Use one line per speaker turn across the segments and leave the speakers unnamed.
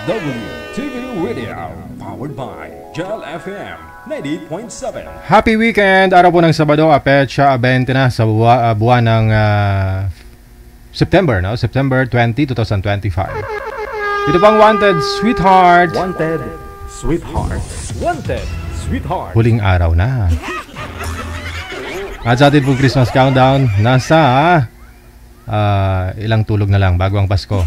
OFW TV Radio, powered by Gel FM 90.7.
Happy weekend! Araw po ng Sabado, petsa 20 na sa buwan ng September, no? September 20, 2025. Ito pang Wanted Sweetheart.
Wanted Sweetheart. Wanted Sweetheart.
Huling araw na. At sa atin pong Christmas countdown, nasa ilang tulog na lang bago ang Pasko.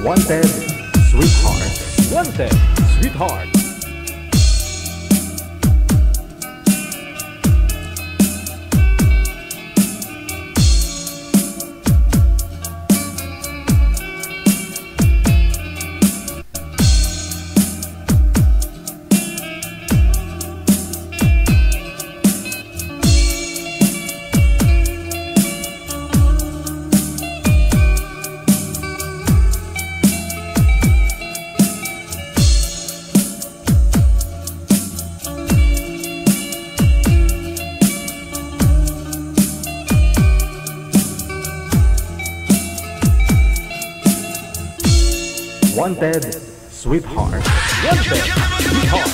Wanted Sweetheart. Wanted Sweetheart. Wanted Sweetheart. Wanted Sweetheart.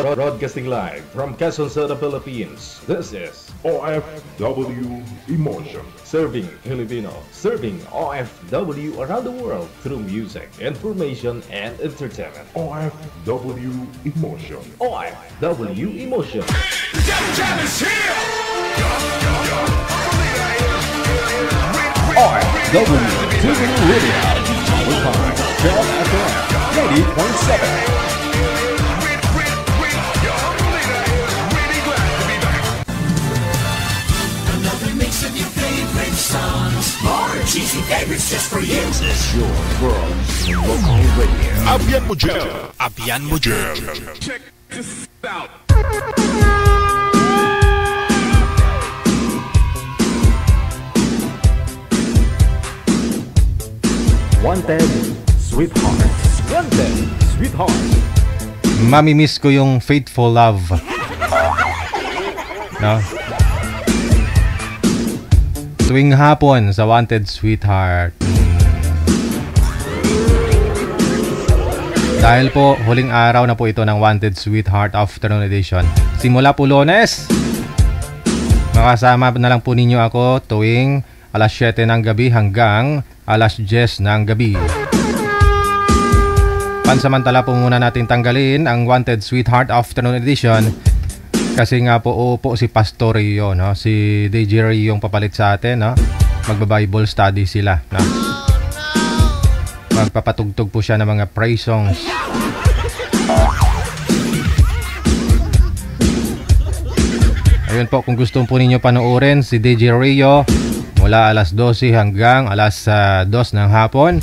Broadcasting live from Quezon City, Philippines. This is
OFW Emotion.
Serving Filipino, serving OFW around the world through music, information, and entertainment.
OFW Emotion.
OFW Emotion. OFW TV Radio, powered by Gel FM 90.7.
More cheesy favorites just for you.
This is your world's local radio.
Abyan mo Gel. Abyan mo Gel.
Check this out.
Wanted Sweetheart. Wanted Sweetheart.
Mamimiss ko yung Faithful Love. No? Tuwing hapon sa Wanted Sweetheart. Dahil po, huling araw na po ito ng Wanted Sweetheart Afternoon Edition. Simula po Lunes. Makasama na lang po ninyo ako tuwing alas 7 ng gabi hanggang alas 10 ng gabi. Pansamantala po muna natin tanggalin ang Wanted Sweetheart Afternoon Edition kasi nga po upo si Pastor Rio, no? Si DJ Rio yung papalit sa atin, no? Magba-Bible study sila, no? Magpapatugtog po siya ng mga praise songs. Ayun po, kung gusto po ninyo panoorin si DJ Rio mula alas 12 hanggang alas 2 ng hapon.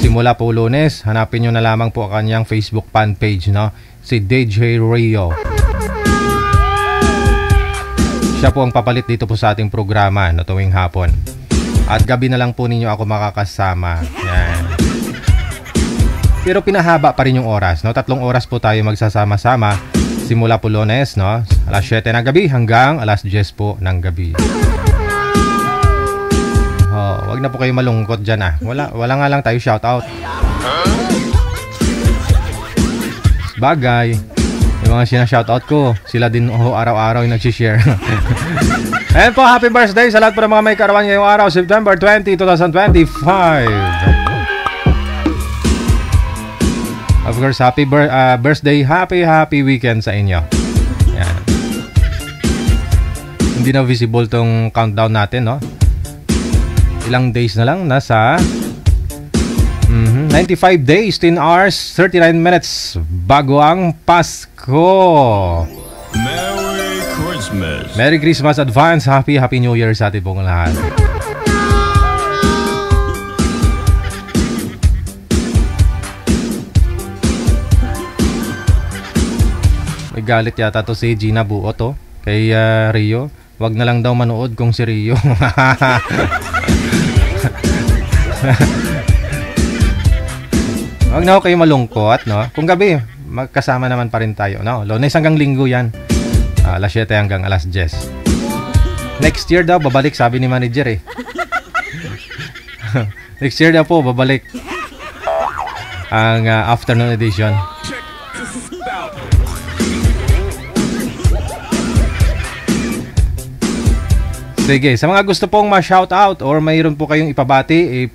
Simula po Lunes, hanapin nyo na lamang po ang kanyang Facebook fan page, no? Si DJ Rio. Siya po ang papalit dito po sa ating programa, no, tuwing hapon. At gabi na lang po ninyo ako makakasama. Yan. Pero pinahaba pa rin yung oras, no? 3 oras po tayo magsasama-sama. Simula po Lunes, no? Alas 7 ng gabi hanggang alas 10 po ng gabi. Oh, wag na po kayo malungkot dyan, ah. Wala nga lang tayo shoutout. Bagay. Yung mga sinashoutout ko, sila din araw-araw yung nagsishare. Ayan po, happy birthday sa lahat po ng mga may karawan ngayong araw, September 20, 2025. Of course, happy birthday, happy weekend sa inyo. Yan. Hindi na visible tong countdown natin, no? Ilang days na lang, nasa 95 days, 10 hours, 39 minutes bago ang Pasko.
Merry Christmas.
Merry Christmas advance, happy New Year sa ating pong lahat. May galit yata to si Gina Buo to kay Rio. Wag na lang daw manood kung si Rio. Wag na ako kayo malungkot, no? Kung gabi, magkasama naman pa rin tayo, no? Lunes hanggang Linggo yan. Alas 7 hanggang alas 10. Next year daw, babalik, sabi ni manager, eh. Next year daw po, babalik ang afternoon edition. Sige, sa mga gusto pong ma-shoutout or mayroon po kayong ipabati,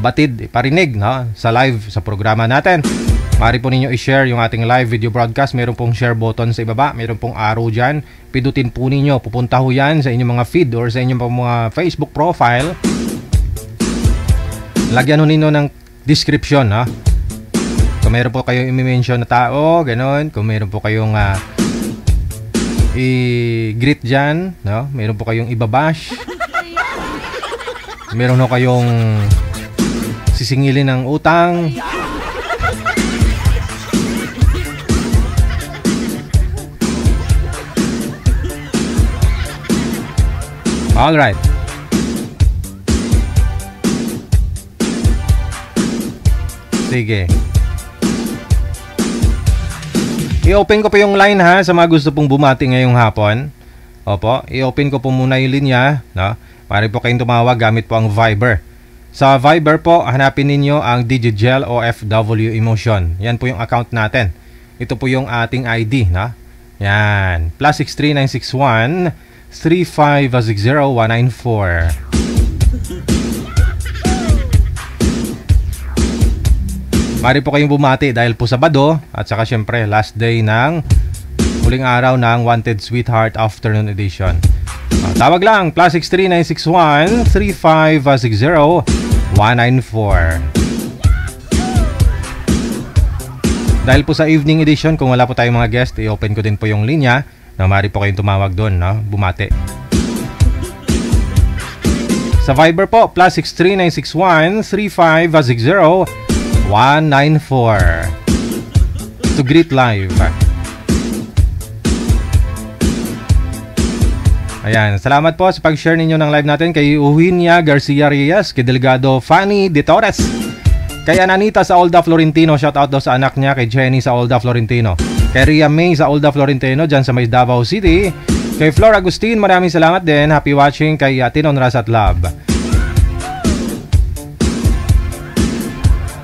iparinig, no, sa live sa programa natin, maaari po ninyo i-share yung ating live video broadcast. Meron pong share button sa ibaba, meron pong arrow dyan. Pindutin po ninyo, pupunta ho yan sa inyong mga feed or sa inyong mga Facebook profile. Lagyan ho ninyo ng description, ha? Kung meron po kayong i-mention na tao, ganon. Kung meron po kayong i-greet dyan, no? Meron po kayong ibabash. Meron po kayong sisingilin ng utang. Alright. Sige. I-open ko po yung line, ha, sa mga gusto pong bumati ngayong hapon. Opo, i-open ko po muna yung linya, no? Para po kayong tumawag gamit po ang Viber. Sa Viber po, hanapin ninyo ang Digigel OFW Emotion. Yan po yung account natin. Ito po yung ating ID, no? Yan. +63 961 3560 194. Mari po kayong bumati dahil po Sabado at saka syempre last day ng huling araw ng Wanted Sweetheart Afternoon Edition. Tawag lang, +63 961 3560 194. Dahil po sa evening edition, kung wala po tayong mga guest, i-open ko din po yung linya na mari po kayong tumawag doon, no? Bumati. Sa Viber po, +63 961 3560 194 to greet live. Ayan, salamat po sa pag-share ninyo ng live natin kay Uhinia Garcia Reyes, kay Delgado Fanny de Torres, Kay Ananita sa Olda Florentino, shout out daw sa anak niya. Kay Jenny sa Olda Florentino. Kay Ria May sa Olda Florentino, dyan sa may Davao City. Kay Flor Agustin, maraming salamat din. Happy watching kay Tinon Rasat Love.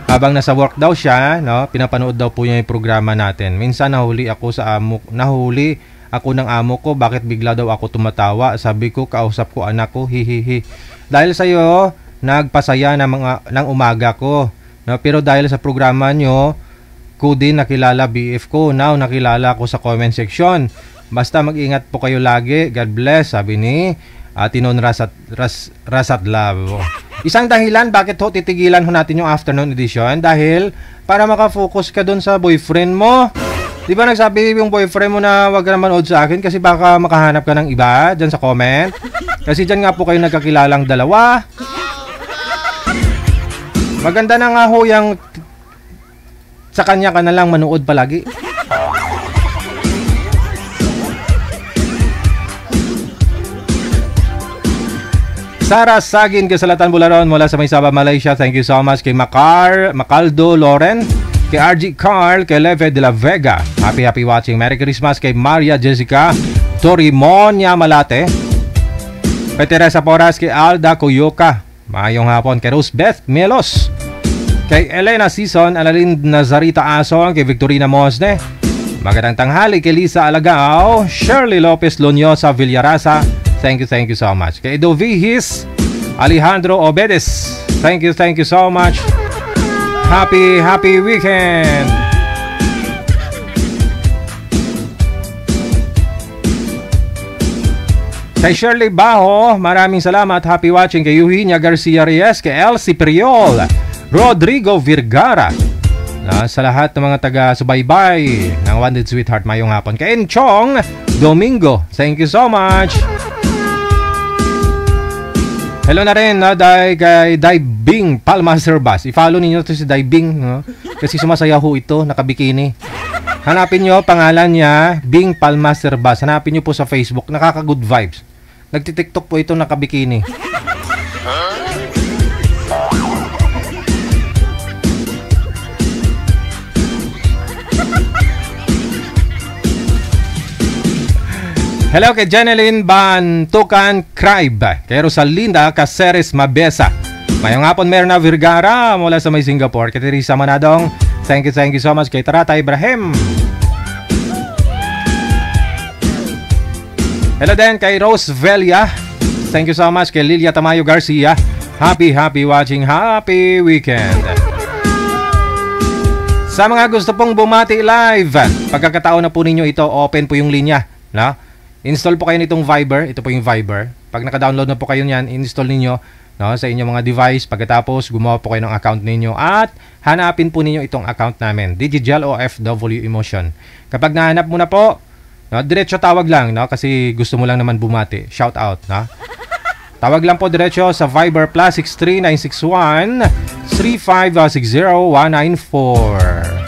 Habang nasa work daw siya, no, pinapanood daw po niya yung programa natin. Minsan nahuli ako ng amo ko, bakit bigla daw ako tumatawa? Sabi ko, kausap ko anak ko, hihihi. Dahil sa'yo, nagpasaya ng umaga ko. No, pero dahil sa programa nyo, ko din nakilala BF ko. Now, nakilala ko sa comment section. Basta mag-ingat po kayo lagi. God bless, sabi ni Tinon Rasat Love. Isang dahilan bakit ho titigilan ho natin yung afternoon edition, dahil para makafocus ka dun sa boyfriend mo. Di ba nagsabi yung boyfriend mo na wag ka na manood sa akin kasi baka makahanap ka ng iba dyan sa comment? Kasi dyan nga po kayo nagkakilalang dalawa. Maganda na nga ho yung sa kanya ka na lang manood palagi. Sara Sagin, Kasalatan Bularon mula sa May Sabah, Malaysia. Thank you so much kay Macaldo Loren, kay RG Carl, kay Leve de la Vega. Happy watching. Merry Christmas kay Maria Jessica Torimonia Malate. Kay Teresa Porras, kay Alda Coyoca. Maayong hapon. Kay Rosebeth Melos. Kay Elena Season, Alalin Nazarita Ason, kay Victorina Mosne. Magandang tanghali kay Lisa Alagao, Shirley Lopez Lonyosa Villarasa. Thank you so much. Kay Edo Vihis, Alejandro Obedes. Thank you so much. Happy weekend. Kay Shirley Baho, maraming salamat. Happy watching. Kay Eugenia Garcia Reyes, kay Elsie Priol, Rodrigo Virgara. Sa lahat ng mga taga-subaybay ng Wanted Sweetheart, mayong hapon. Kay Enchong Domingo, thank you so much. Hello na rin kay Diving Palmaster Bass. I-follow ninyo to si Diving, no? Kasi sumasaya ho ito, nakabikini. Hanapin nyo, pangalan niya Bing Palmaster Bass. Hanapin nyo po sa Facebook, nakaka-good vibes. Nagtitiktok po ito, nakabikini. Hello kay Janeline Bantukan Cribe, kay Rosalinda Caceres Mabesa. Mayong hapon, Merna Vergara mula sa may Singapore. Kay Teresa Manadong, thank you so much. Kay Tarata Ibrahim. Hello din kay Rose Velia. Thank you so much. Kay Lilia Tamayo Garcia. Happy watching. Happy weekend. Sa mga gusto pong bumati live, pagkakataon na po ninyo ito, open po yung linya, no? Install po kayo nitong Viber. Ito po yung Viber. Pag naka-download na po kayo niyan, install ninyo, no, sa inyong mga device. Pagkatapos, gumawa po kayo ng account ninyo at hanapin po ninyo itong account namin, Digigel OFW Emotion. Kapag nahanap mo na po, no, diretso tawag lang, no, kasi gusto mo lang naman bumati. Shout out, no? Tawag lang po diretso sa Viber plus 63961 3560194.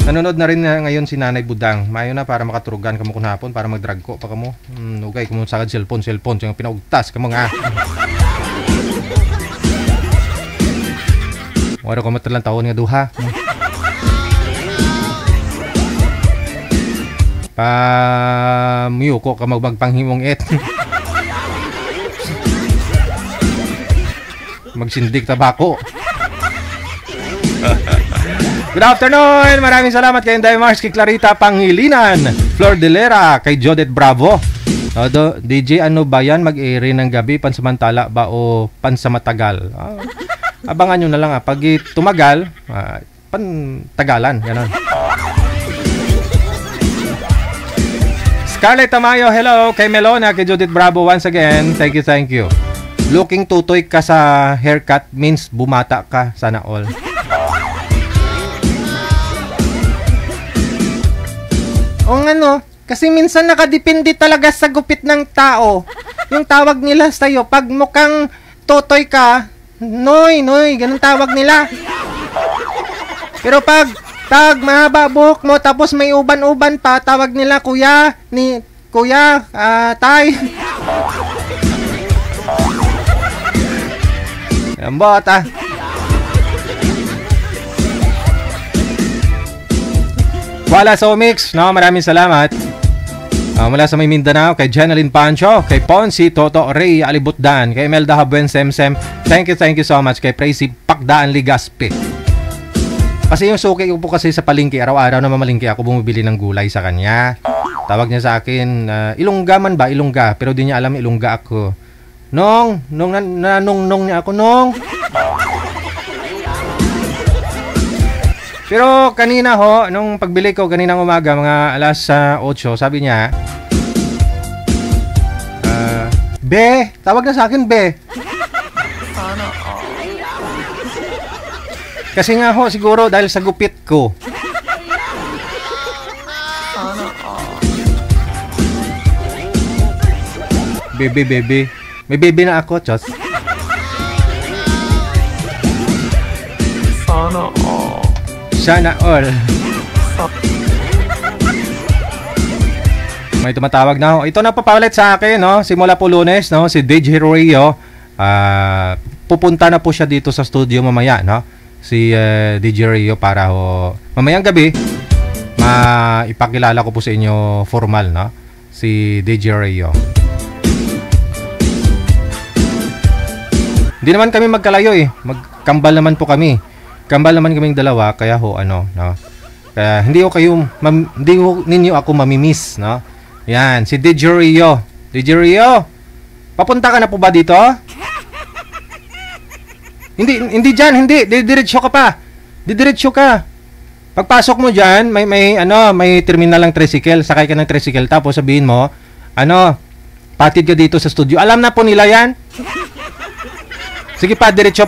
Nanonood na rin ngayon si Nanay Budang. Mayo na para makaturugan kamo kunhapon para mag-drag ko pa kamo. Ugay kamo sagad cellphone yung pinaugtas kamo nga. Wala ko matalang taon nga duha. Miyuko ka magpanghimong et. Magsindik tabako. Good afternoon! Maraming salamat kay Inday Mars, kay Clarita Pangilinan, Flor Delera, kay Jodet Bravo. DJ, ano ba yan? Mag-ere ng gabi, pansamantala ba o pansamatagal? Abangan nyo na lang. Pag tumagal, pantagalan. Ganon. Scarlett Tamayo, hello. Kay Melona, kay Judith Bravo once again. Thank you. Looking tutoy ka sa haircut means bumata ka. Sana all. O ano, kasi minsan nakadepende talaga sa gupit ng tao. Yung tawag nila sa'yo, pag mukhang totoy ka, noy, ganun tawag nila. Pero pag mahaba buhok mo, tapos may uban-uban pa, tawag nila kuya, tay. Ambot ah. Wala sa Mix, no? Maraming salamat. Mula sa may Mindanao, kay Jeneline Pancho, kay Ponsi, Toto, Ray, Alibutdan, kay Melda Habuen, Semsem. Thank you so much. Kay Praisy Pakdaan Ligaspi. Kasi yung suki ko po kasi sa palengke, araw-araw na mamalingki ako bumibili ng gulay sa kanya. Tawag niya sa akin, Ilongga man ba? Ilongga. Pero di niya alam Ilongga ako. Nong niya ako, Nong. Pero kanina ho, nung pagbili ko kaninang umaga, mga alas 8, sabi niya, Be, tawag na sa akin, Be. Kasi nga ho, siguro dahil sa gupit ko. Bebe. May bebe na ako, Chos. Sana all. May tumatawag na ho. Ito na papalit sa akin, no? Simula po Lunes, no? Si DJ Rio. Pupunta na po siya dito sa studio mamaya, no? Si DJ Rio para ho mamayang gabi ipakilala ko po sa inyo formal, no? Si DJ Rio. Hindi naman kami magkalayo eh. Magkambal naman po kami. Kambal naman kaming dalawa, kaya ho no. Kaya hindi ho ninyo ako mamimiss, no. Yan, si DJ Rio. DJ Rio, papunta ka na po ba dito? Hindi diyan, hindi. Didiretso ka pa. Didiretso ka. Pagpasok mo diyan, may terminal ng tricycle, sakay ka ng tricycle tapos sabihin mo, patid ka dito sa studio. Alam na po nila 'yan. Sige pa, diretso.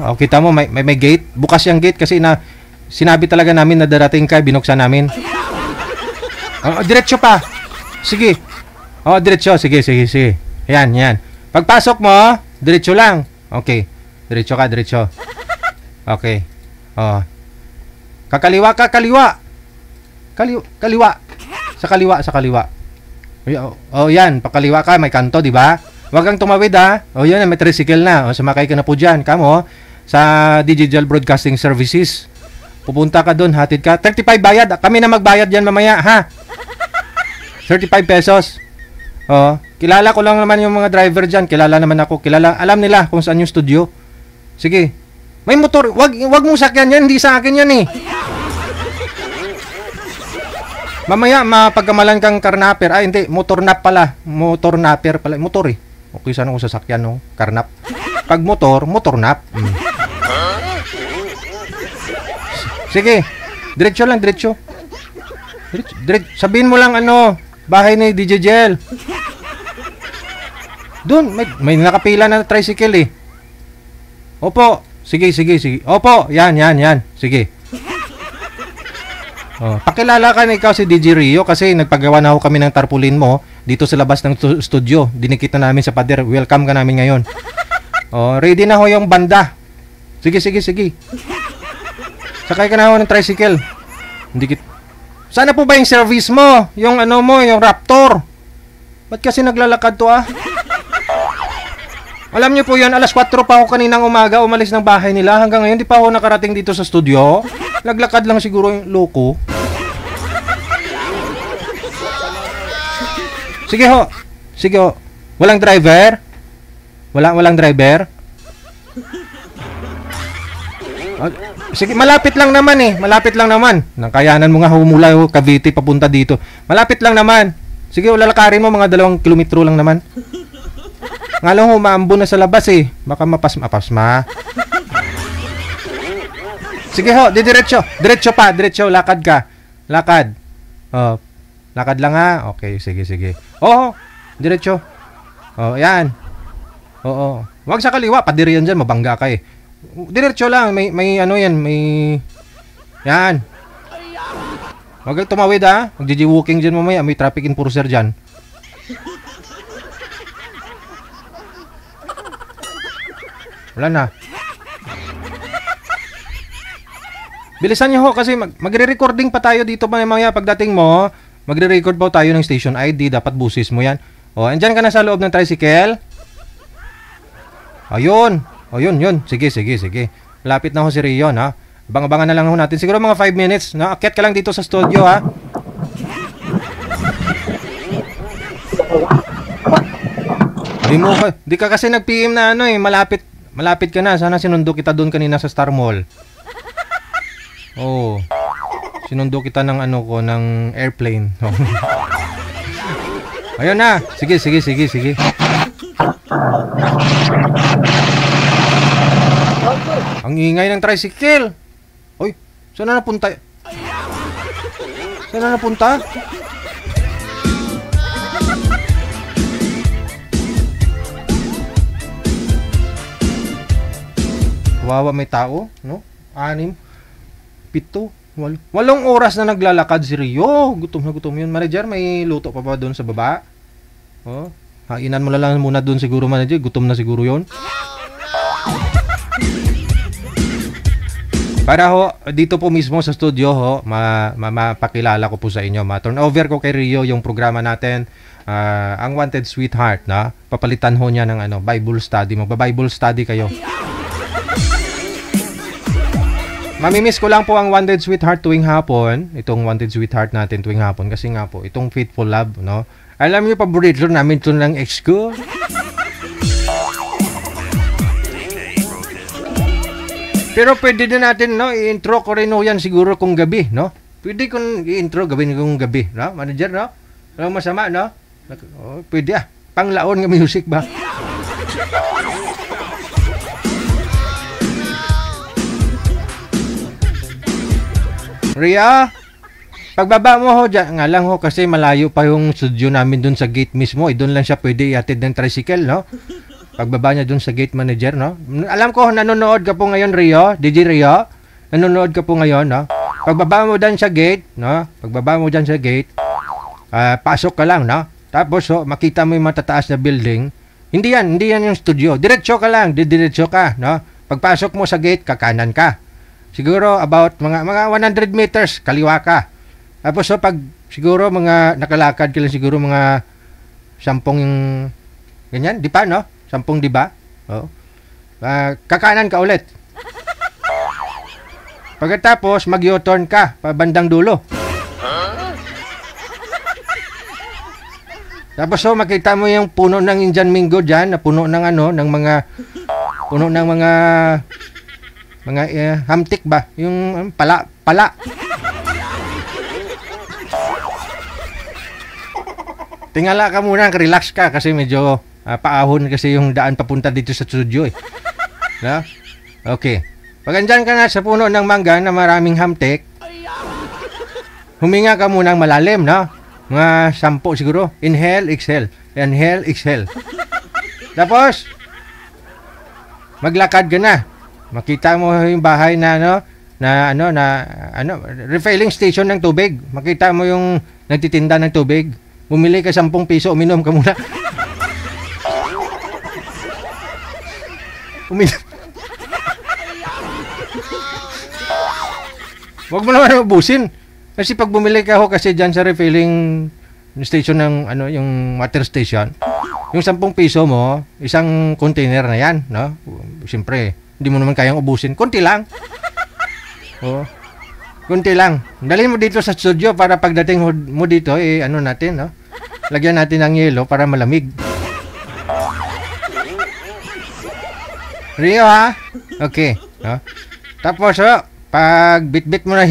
O, kita mo, may gate. Bukas yung gate kasi sinabi talaga namin na darating ka, binuksan namin. Diretso pa. Sige. Diretso. Sige. Yan. Pagpasok mo, diretso lang. Okay. Diretso ka. Okay. Kakaliwa. Kaliwa. Sa kaliwa. Yan. Pakaliwa ka, may kanto, di ba? Huwag kang tumawid ha. Yan, may tricycle na. Sumakay ka na po dyan. Kamo, sa Digital Broadcasting Services. Pupunta ka doon, hatid ka. 35 bayad. Kami na magbayad dyan mamaya, ha? 35 pesos. Kilala ko lang naman yung mga driver dyan. Kilala naman ako. Alam nila kung saan yung studio. Sige. May motor. Wag mong sakyan yan. Hindi sa akin yan eh. Mamaya, mapagkamalan kang karnaper. Hindi. Motor napper pala. Motor eh. Okay, sana kung sasakyan, no? Karnap. Pag motor nap. Sige. Diretso. Sabihin mo lang bahay ni DJ Jel. Doon, may nakapila na tricycle eh. Opo. Sige. Opo, yan. Sige. Pakilala ka na ikaw si DJ Rio kasi nagpagawa na kami ng tarpaulin mo dito sa labas ng studio. Dinikita namin sa pader. Welcome ka namin ngayon. Ready na ho yung banda. Sige. Sakay ka na ho ng tricycle. Sana po ba yung service mo? Yung yung Raptor? Ba't kasi naglalakad to Alam niyo po yan, alas 4 pa ako kaninang umaga umalis ng bahay nila. Hanggang ngayon, di pa ako nakarating dito sa studio. Naglakad lang siguro yung loko. Sige ho. Walang driver? Walang driver? Sige, malapit lang naman. Nangkayanan mo nga humula Cavite papunta dito. Malapit lang naman. Sige, lalakarin mo mga 2 kilometro lang naman. Nga lang maambo na sa labas eh. Baka mapas. Sige ho, diretso. Diretso, lakad ka. Lakad. Lakad lang ha. Okay, sige. Diretso. Yan. Wag sa kaliwa, padiri yan dyan, mabangga ka eh. Diretso lang, may yan. Wag kang tumawid ha. Magji-walking dyan mamaya, may traffic enforcer dyan. Wala na. Bilisan niyo ho kasi magre-recording pa tayo dito mamaya pagdating mo. Magre-record pa tayo ng station ID, dapat busis mo yan. Andyan ka na sa loob ng tricycle. Ayun. O yun. Sige. Lapit na ho si Rio, ha? Abangan na lang ho natin. Siguro mga 5 minutes, no? Akyat ka lang dito sa studio, ha? Di ka kasi nag-PM na ano eh, malapit ka na. Sana sinundo kita doon kanina sa Star Mall. Oh. Sinundo kita ng ano ko, ng airplane. Oh. Ayun na. Sige. Ang ingay ng tricycle. Oy, saan na napunta? Wawa, may tao, no? 6, 7, 8 oras na naglalakad si Rio. Gutom na gutom yun. Manager, may luto pa ba doon sa baba? Oh, hainan mo lang muna doon siguro, manager. Gutom na siguro yun. Para ho, dito po mismo sa studio ho, mapakilala ko po sa inyo. Ma-turn over ko kay Rio yung programa natin, ang Wanted Sweetheart, na papalitan ho niya ng ano, Bible study. Magba-Bible study kayo. Mamimiss ko lang po ang Wanted Sweetheart tuwing hapon. Itong Wanted Sweetheart natin tuwing hapon. Kasi nga po, itong Faithful Love, no? Alam niyo, paborito namin ito ng ex ko. Pero pwede din natin, no? I-intro ko rin ho yan siguro kung gabi, no? Pwede kong i-intro gawin kung gabi, no? Manager, no? Walang masama, no? Oh, pwede Panglaon ng music ba? Ria, pagbaba mo ho dyan, nga lang ho kasi malayo pa yung studio namin dun sa gate mismo. Doon lang siya pwede iatid ng tricycle, no? Pagbaba niya dun sa gate manager, no? Alam ko, nanonood ka po ngayon, Rio. DJ Rio, nanonood ka po ngayon, no? Pagbaba mo dyan sa gate, no? Pasok ka lang, no? Tapos, makita mo yung matataas na building. Hindi yan yung studio. Diretso ka lang, diretso ka, no? Pagpasok mo sa gate, kakanan ka. Siguro about mga 100 meters kaliwa ka. Tapos pag siguro mga nakalakad ka lang siguro mga 10 yung ganyan, di pa, no? 10, di ba? Oh. Kakanan ka ulit. Pagkatapos mag-U-turn ka pabandang dulo. Tapos makita mo yung puno ng Indian Mingo diyan, na puno ng mga hamtik ba? Yung pala. Tingala ka muna, relax ka kasi medyo paahon kasi yung daan papunta dito sa studio eh. No? Okay. Pag andyan ka na sa puno ng mangga na maraming hamtik, huminga ka muna ng malalim, no? Mga 10 siguro. Inhale, exhale. Inhale, exhale. Tapos, maglakad ka na. Makita mo yung bahay na refilling station ng tubig. Makita mo yung nagtitinda ng tubig. Bumili ka 10 piso, uminom ka muna. Huwag mo naman ubusin. Kasi pag bumili ka kasi dyan sa refilling station ng yung water station, yung 10 piso mo, isang container na yan, no? Siyempre, hindi mo naman kayang ubusin. Kunti lang. Oh. Kunti lang. Dalhin mo dito sa studio para pagdating mo dito, natin, no? Lagyan natin ng yelo para malamig. Rio, ha? Okay. No? Tapos, pag bitbit mo na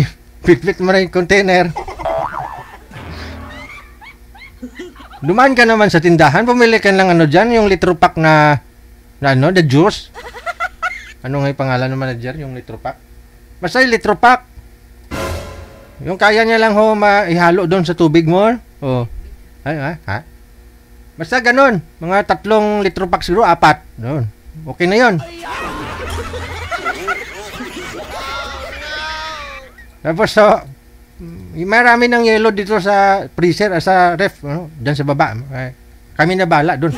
yung container, dumaan ka naman sa tindahan, pumili ka lang dyan, yung litro pack na the juice. Ano nga yung pangalan ng manager, yung litro pack? Basta yung litro pack. Yung kaya niya lang ihalo doon sa tubig mo. Oh. Ha? Basta ganun. Mga 3 litro pack siguro, 4. Doon. Okay na yun. Tapos, marami ng yelo dito sa freezer, sa ref, dyan sa baba. Kami na bala doon.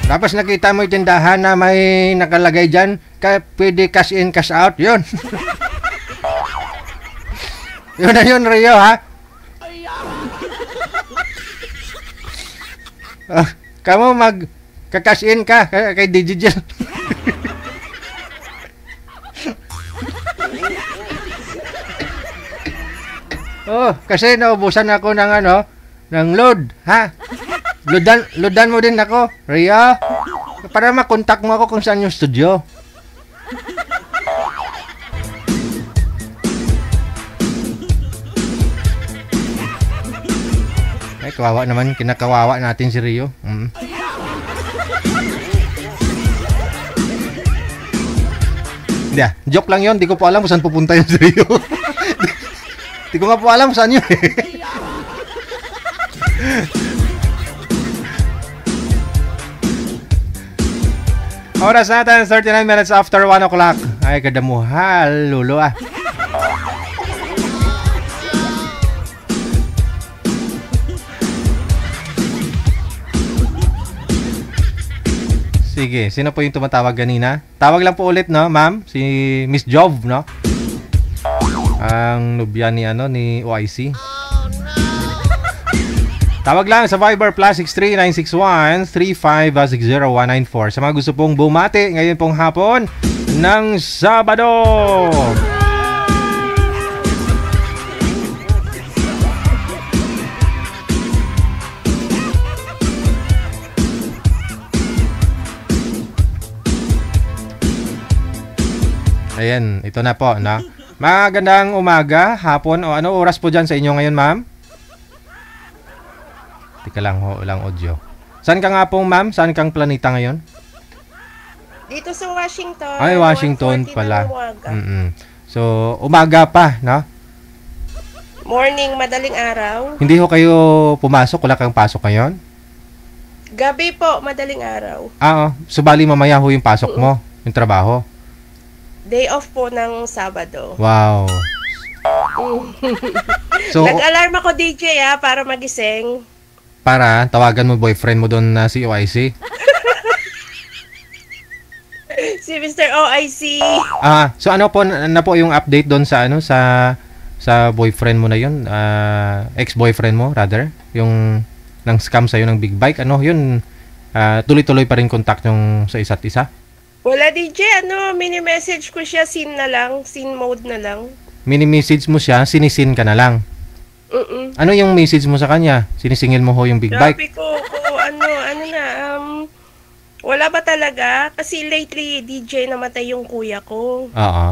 Tapos nakita mo yung tindahan na may nakalagay dyan, pwede cash in, cash out, yun. Yun na yun, Rio, ha? Kamo kakash in ka kay Digigel. Kasi naubusan ako ng ng load, ha? Loadan mo din ako, Ria. Para makontak mo ako kung saan yung studio. Ay, kawawa naman, kinakawawa natin si Rio. Hindi joke lang yon. Di ko po alam kung saan pupunta yung si Rio. Di ko nga po alam kung saan yun. Oras natin, 39 minutes after 1 o'clock. Ay, kadamuhal, lulo Sige, sino po yung tumatawag kanina? Tawag lang po ulit, no, ma'am? Si Miss Jov, no? Ang nobya ni ni OIC. Tawag lang sa Viber +63961-3560-194 sa mga gusto pong bumati ngayon pong hapon ng Sabado. Ayan, ito na po, no? Magandang umaga, hapon, o ano oras po dyan sa inyo ngayon, ma'am? Tika lang, walang audio. Saan ka nga po, ma'am? Saan kang planeta ngayon?
Dito sa Washington.
Ay, Washington pala. So, umaga pa, no?
Morning, madaling araw.
Hindi ho kayo pumasok? Wala kang pasok ngayon?
Gabi po, madaling araw.
Subali mamaya ho yung pasok mo, yung trabaho.
Day off po ng Sabado.
Wow. So,
nag-alarm ako DJ para magising.
Para tawagan mo boyfriend mo doon na si OIC?
Si Mr. OIC.
So ano po na po yung update doon sa sa boyfriend mo na yun? Ex-boyfriend mo rather? Yung nang scam sa'yo ng big bike? Ano yun? Tuloy-tuloy pa rin contact yung sa isa't isa?
Wala DJ, mini-message ko siya, scene mode na lang.
Mini-message mo siya, sinisin ka na lang? Ano yung message mo sa kanya? Sinisingil mo ho yung big bike?
Sabi ko, wala ba talaga? Kasi lately, DJ namatay yung kuya ko.
Oo.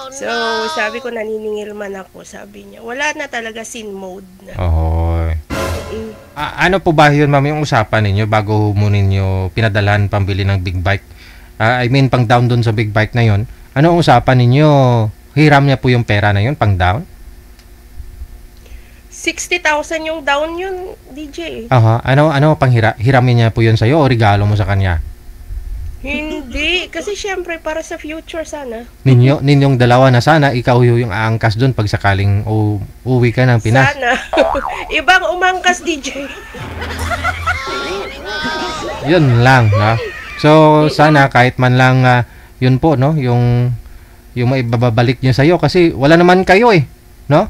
So, sabi ko, naniningil man ako, sabi niya. Wala na talaga scene mode na.
Ano po ba yun, ma'am, yung usapan ninyo bago mo ninyo pinadalan pambili ng big bike? I mean, pang down dun sa big bike na yun. Ano ang usapan ninyo? Hiram niya po yung pera na yun, pang down?
60,000 yung down yun, DJ.
Ano pang hiramin niya po yun sa'yo o regalo mo sa kanya?
Hindi, kasi syempre para sa future sana.
Ninyong dalawa na sana, ikaw yung aangkas dun pag sakaling uwi ka ng Pinas.
Sana. Ibang umangkas, DJ.
Yun lang, no? So, sana kahit man lang yun po, no? Yung maibabalik niya sa'yo kasi wala naman kayo no?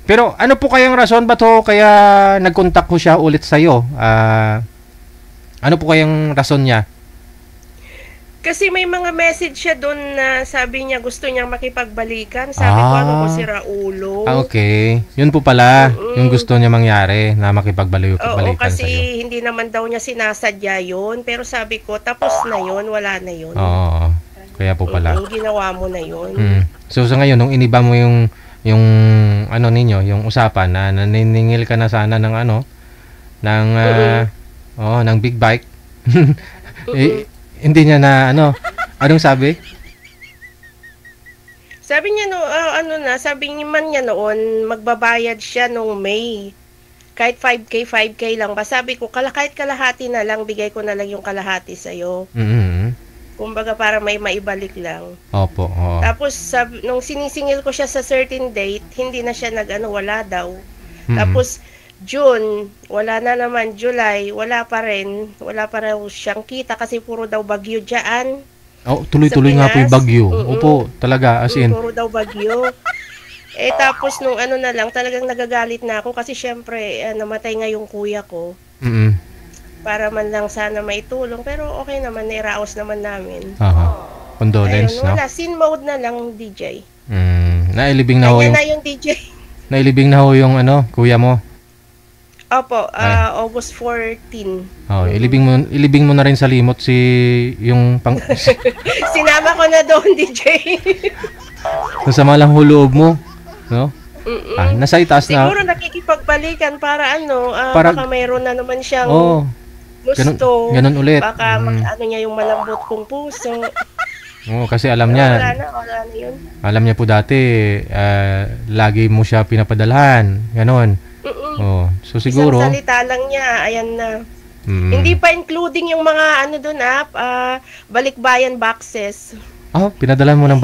Pero ano po kayang rason ba to kaya nag-contact ko siya ulit sa'yo? Ano po kayang rason niya?
Kasi may mga message siya doon na sabi niya gusto niyang makipagbalikan. Sabi ko, ano ko si Raulo.
Okay. Yun po pala yung gusto niya mangyari na makipagbalikan
Oo, kasi
sa'yo.
hindi naman daw niya sinasadya yun. Pero sabi ko, tapos na yun, wala na yun.
Oo. Kaya po pala.
Yung ginawa mo na yun.
So sa ngayon, nung iniba mo yung ano ninyo, yung usapan na naniningil ka na sana ng ng big bike. Hindi niya na anong sabi?
Sabi niya sabi niya noon, magbabayad siya nung May. Kahit 5K lang ba? Sabi ko, kahit kalahati na lang, bigay ko na lang yung kalahati sa'yo. Kumbaga para may maibalik lang.
Opo.
Tapos nung sinisingil ko siya sa certain date, hindi na siya wala daw. Tapos June, wala na naman. July, wala pa rin. Wala pa rin siyang kita kasi puro daw bagyo dyan.
Tuloy-tuloy nga po yung bagyo. Opo, talaga, as in.
Puro daw bagyo. Tapos nung ano na lang, talagang nagagalit na ako kasi syempre, namatay nga yung kuya ko. Para man lang sana maitulong. Pero okay naman, nairaos naman namin.
Condolence,
ayun,
no?
wala, sin mode na lang, DJ.
Nailibing na ho
Kanya
yung...
na yung DJ.
Nailibing na ho yung kuya mo.
Opo, August 14.
Ilibing mo na rin sa limot yung
Sinama ko na doon, DJ.
Masama lang huloob mo, no? Nasa itaas na.
Siguro nakikipagbalikan para baka mayroon na naman siyang gusto.
Ganun ulit.
Baka niya yung malambot kong puso.
Kasi alam niya.
Wala na yun.
Alam niya po dati, lagi mo siya pinapadalhan. Ganon. So siguro.
Isang salita lang niya, ayan na. Hindi pa including yung mga doon balikbayan boxes.
Pinadala mo ng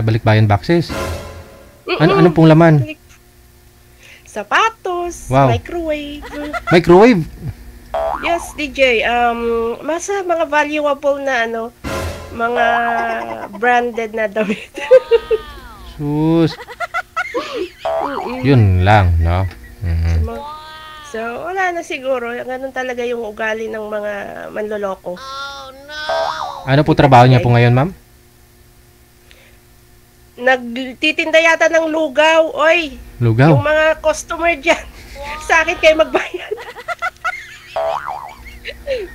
balikbayan boxes. Ano pong laman?
Sapatos,
wow.
microwave.
Microwave?
Yes, DJ. Masa mga valuable na mga branded na damit.
Sus. Yun lang, no?
So, wala na siguro. Ganun talaga yung ugali ng mga manloloko.
Ano po trabaho niya po ngayon, ma'am?
Nagtitinda yata ng lugaw. Oy!
Lugaw?
Yung mga customer dyan. Sa akin kayo magbayad.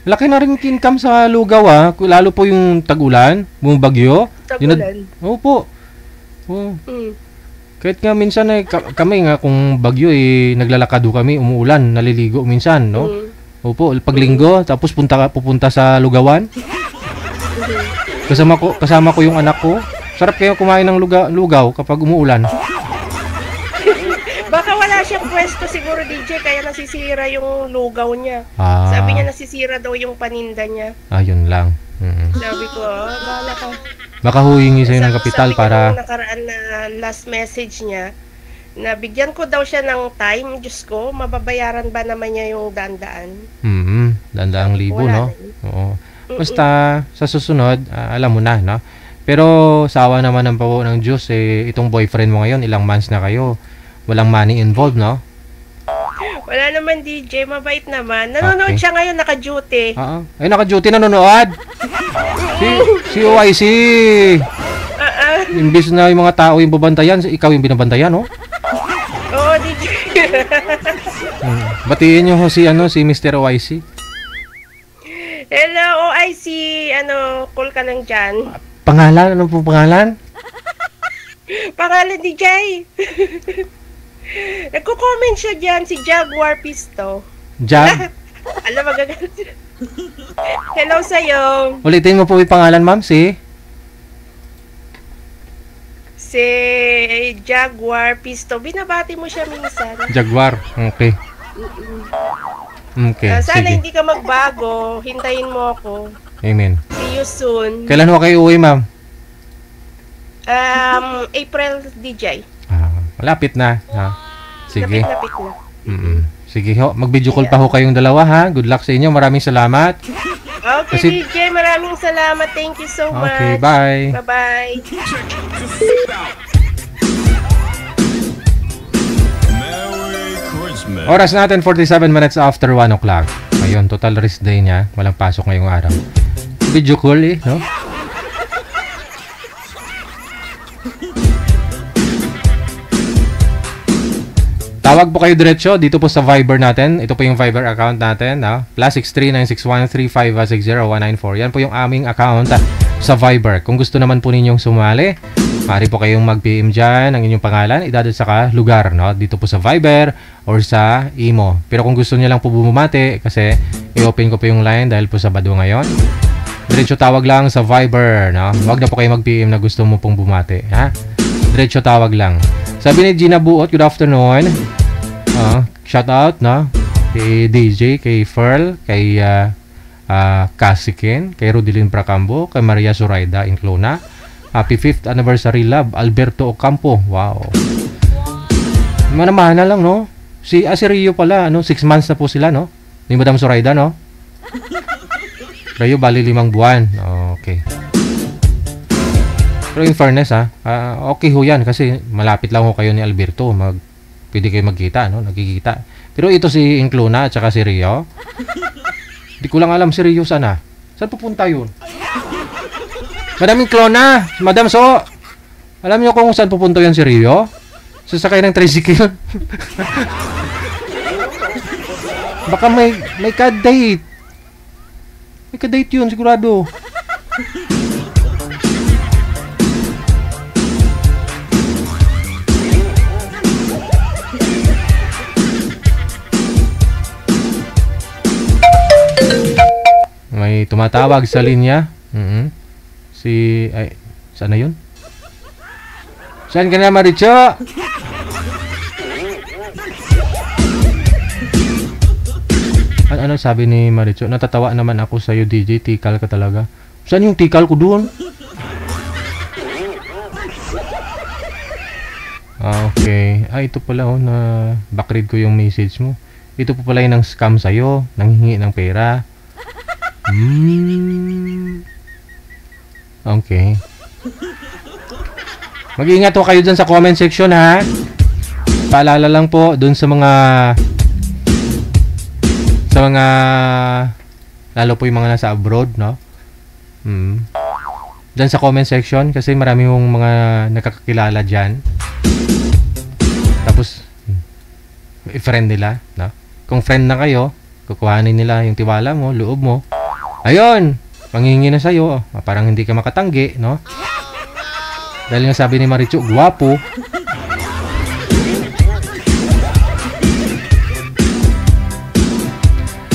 Laki na rin income sa lugaw, lalo po yung tag-ulan, bumabagyo.
Tag-ulan?
Opo. Kahit nga minsan kami nga kung bagyo naglalakado kami, umuulan, naliligo minsan, no? Opo, pag linggo, tapos pupunta sa lugawan. Kasama ko yung anak ko. Sarap kayo kumain ng lugaw kapag umuulan.
Baka wala siyang pwesto siguro, DJ, kaya nasisira yung lugaw niya. Sabi niya nasisira daw yung paninda niya.
Yun lang.
Sabi ko, bahala ka.
Baka huwingi sa'yo ng kapital para...
Sabi ko nakaraan na last message niya, na bigyan ko daw siya ng time. Diyos ko, mababayaran ba naman niya yung dandaan?
Dandaang libo, no? Oo. Basta, sa susunod, alam mo na, no? Pero, sawa naman ng pao ng Diyos, itong boyfriend mo ngayon, ilang months na kayo. Walang money involved, no?
Wala naman, DJ. Mabait naman. Nanonood siya ngayon, naka-duty.
Ay, naka-duty, nanonood? Si OIC. Imbis na yung mga tao yung babantayan, ikaw yung binabantayan, no?
Oo, DJ.
Batiin nyo si Mr. OIC.
Hello, OIC. Call ka lang dyan.
Pangalan? Ano po pangalan?
Pangalan, DJ. Nagko-comment siya dyan, si Jaguar Pisto. Alam, magagalit. Hello sa'yo.
Ulitin mo po yung pangalan, ma'am, si
Jaguar Pisto. Binabati mo siya minsan.
Jaguar, okay. Okay,
sana
sige.
hindi ka magbago. Hintayin mo ako.
Amen.
See you soon.
Kailan ho kayo uwi, ma'am?
April, DJ.
Malapit na. Sige.
Lapit na.
Sige ho, mag-video call pa ho kayong dalawa, ha? Good luck sa inyo. Maraming salamat.
Okay, DJ, maraming salamat. Thank you so much.
Okay, bye.
Bye-bye.
Merry Christmas.
Oras natin, 47 minutes after 1 o'clock. Ngayon, total rest day niya. Walang pasok ngayong araw. Video call, no? Tawag po kayo diretso dito po sa Viber natin. Ito po yung Viber account natin, +6396135601994. Yan po yung aming account sa Viber. Kung gusto naman po ninyong sumali, maaari po kayong mag-PM dyan ang inyong pangalan, idadad sa lugar, no? Dito po sa Viber or sa Imo. Pero kung gusto niyo lang po bumati, kasi i-open ko po yung line dahil po Sabado ngayon, diretso tawag lang sa Viber, no? Huwag na po kayo mag-PM na gusto mo pong bumati, ha? Diretso tawag lang. Sabi ni Gina Buot, good afternoon. Shout out, no? Kay DJ, kay Ferl, kay Kasikin, kay Rodilyn Pracambo, kay Maria Zoraida Inclona. Happy 5th anniversary love, Alberto Ocampo. Wow. Manamana lang, no? Si Rio pala, 6 months na po sila, no? Ni Madam Zoraida, no? Rio, bali 5 buwan. Okay. Pero in fairness okay ho yan kasi malapit lang ho kayo ni Alberto. Pwede kayo magkita, no? Nagkikita. Pero ito si Inclona at saka si Rio. Di ko lang alam si Rio sana. Saan pupunta yun? Madam Inclona, Madam So, alam niyo kung saan pupunta yan si Rio? Sasakay ng tricycle. Baka may ka-date. May ka-date yun, sigurado. May tumatawag sa linya. Saan na yun? Saan ka na, Maricho? Ano sabi ni Maricho? Natatawa naman ako sa'yo, DJ. Tikal ka talaga. Saan yung tikal ko doon? Okay. Ito pala na backread ko yung message mo. Ito po pala yung scam sa'yo. Nanghingi ng pera. Okay. Mag-iingat po kayo dyan sa comment section, ha? Paalala lang po dun sa mga lalo po yung mga nasa abroad, no? Dyan sa comment section kasi marami yung mga nakakakilala dyan. Tapos i-friend nila, no? Kung friend na kayo, kukuhanin nila yung tiwala mo, loob mo. Ayun, manghihingi na sa'yo. Parang hindi ka makatanggi, no? Dahil nga sabi ni Maricho, guwapo.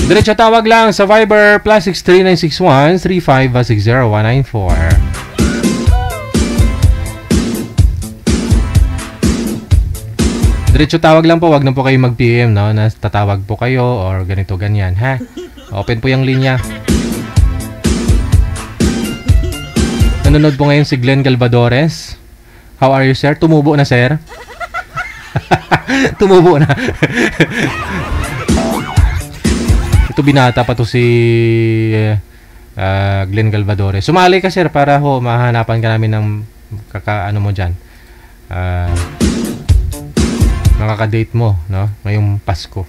Diretso tawag lang sa Viber +63961 3560194. Diretso tawag lang po, wag na po kayo mag-PM, no? Na tatawag po kayo or ganito ganyan, ha? Open po yung linya. Nanonood po ngayon si Glenn Galvadores. How are you, sir? Tumubo na, sir? Tumubo na. Ito binata pa to si Glenn Galvadores. Sumali ka, sir, para ho mahanapan ka namin ng ano mo dyan. Makaka-date mo, no? Ngayong Pasko.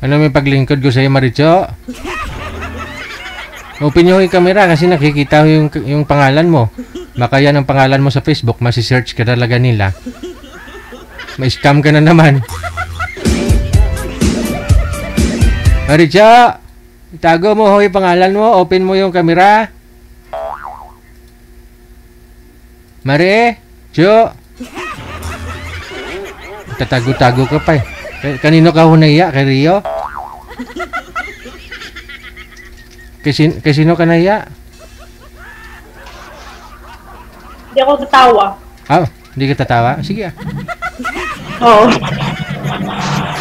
Ano may paglingkod ko sa'yo, Maricho? Open nyo yung camera kasi nakikita yung pangalan mo. Baka yan ang pangalan mo sa Facebook, masi-search ka talaga nila. May scam ka na naman. Maricho! Itago mo yung pangalan mo, open mo yung camera. Mari! Jo! Tatago-tago ka pa eh. Kanino ka hunaya? Kay Rio? Kay sino ka naiya?
Hindi ako tatawa.
Hindi ka tatawa? Sige
Oo.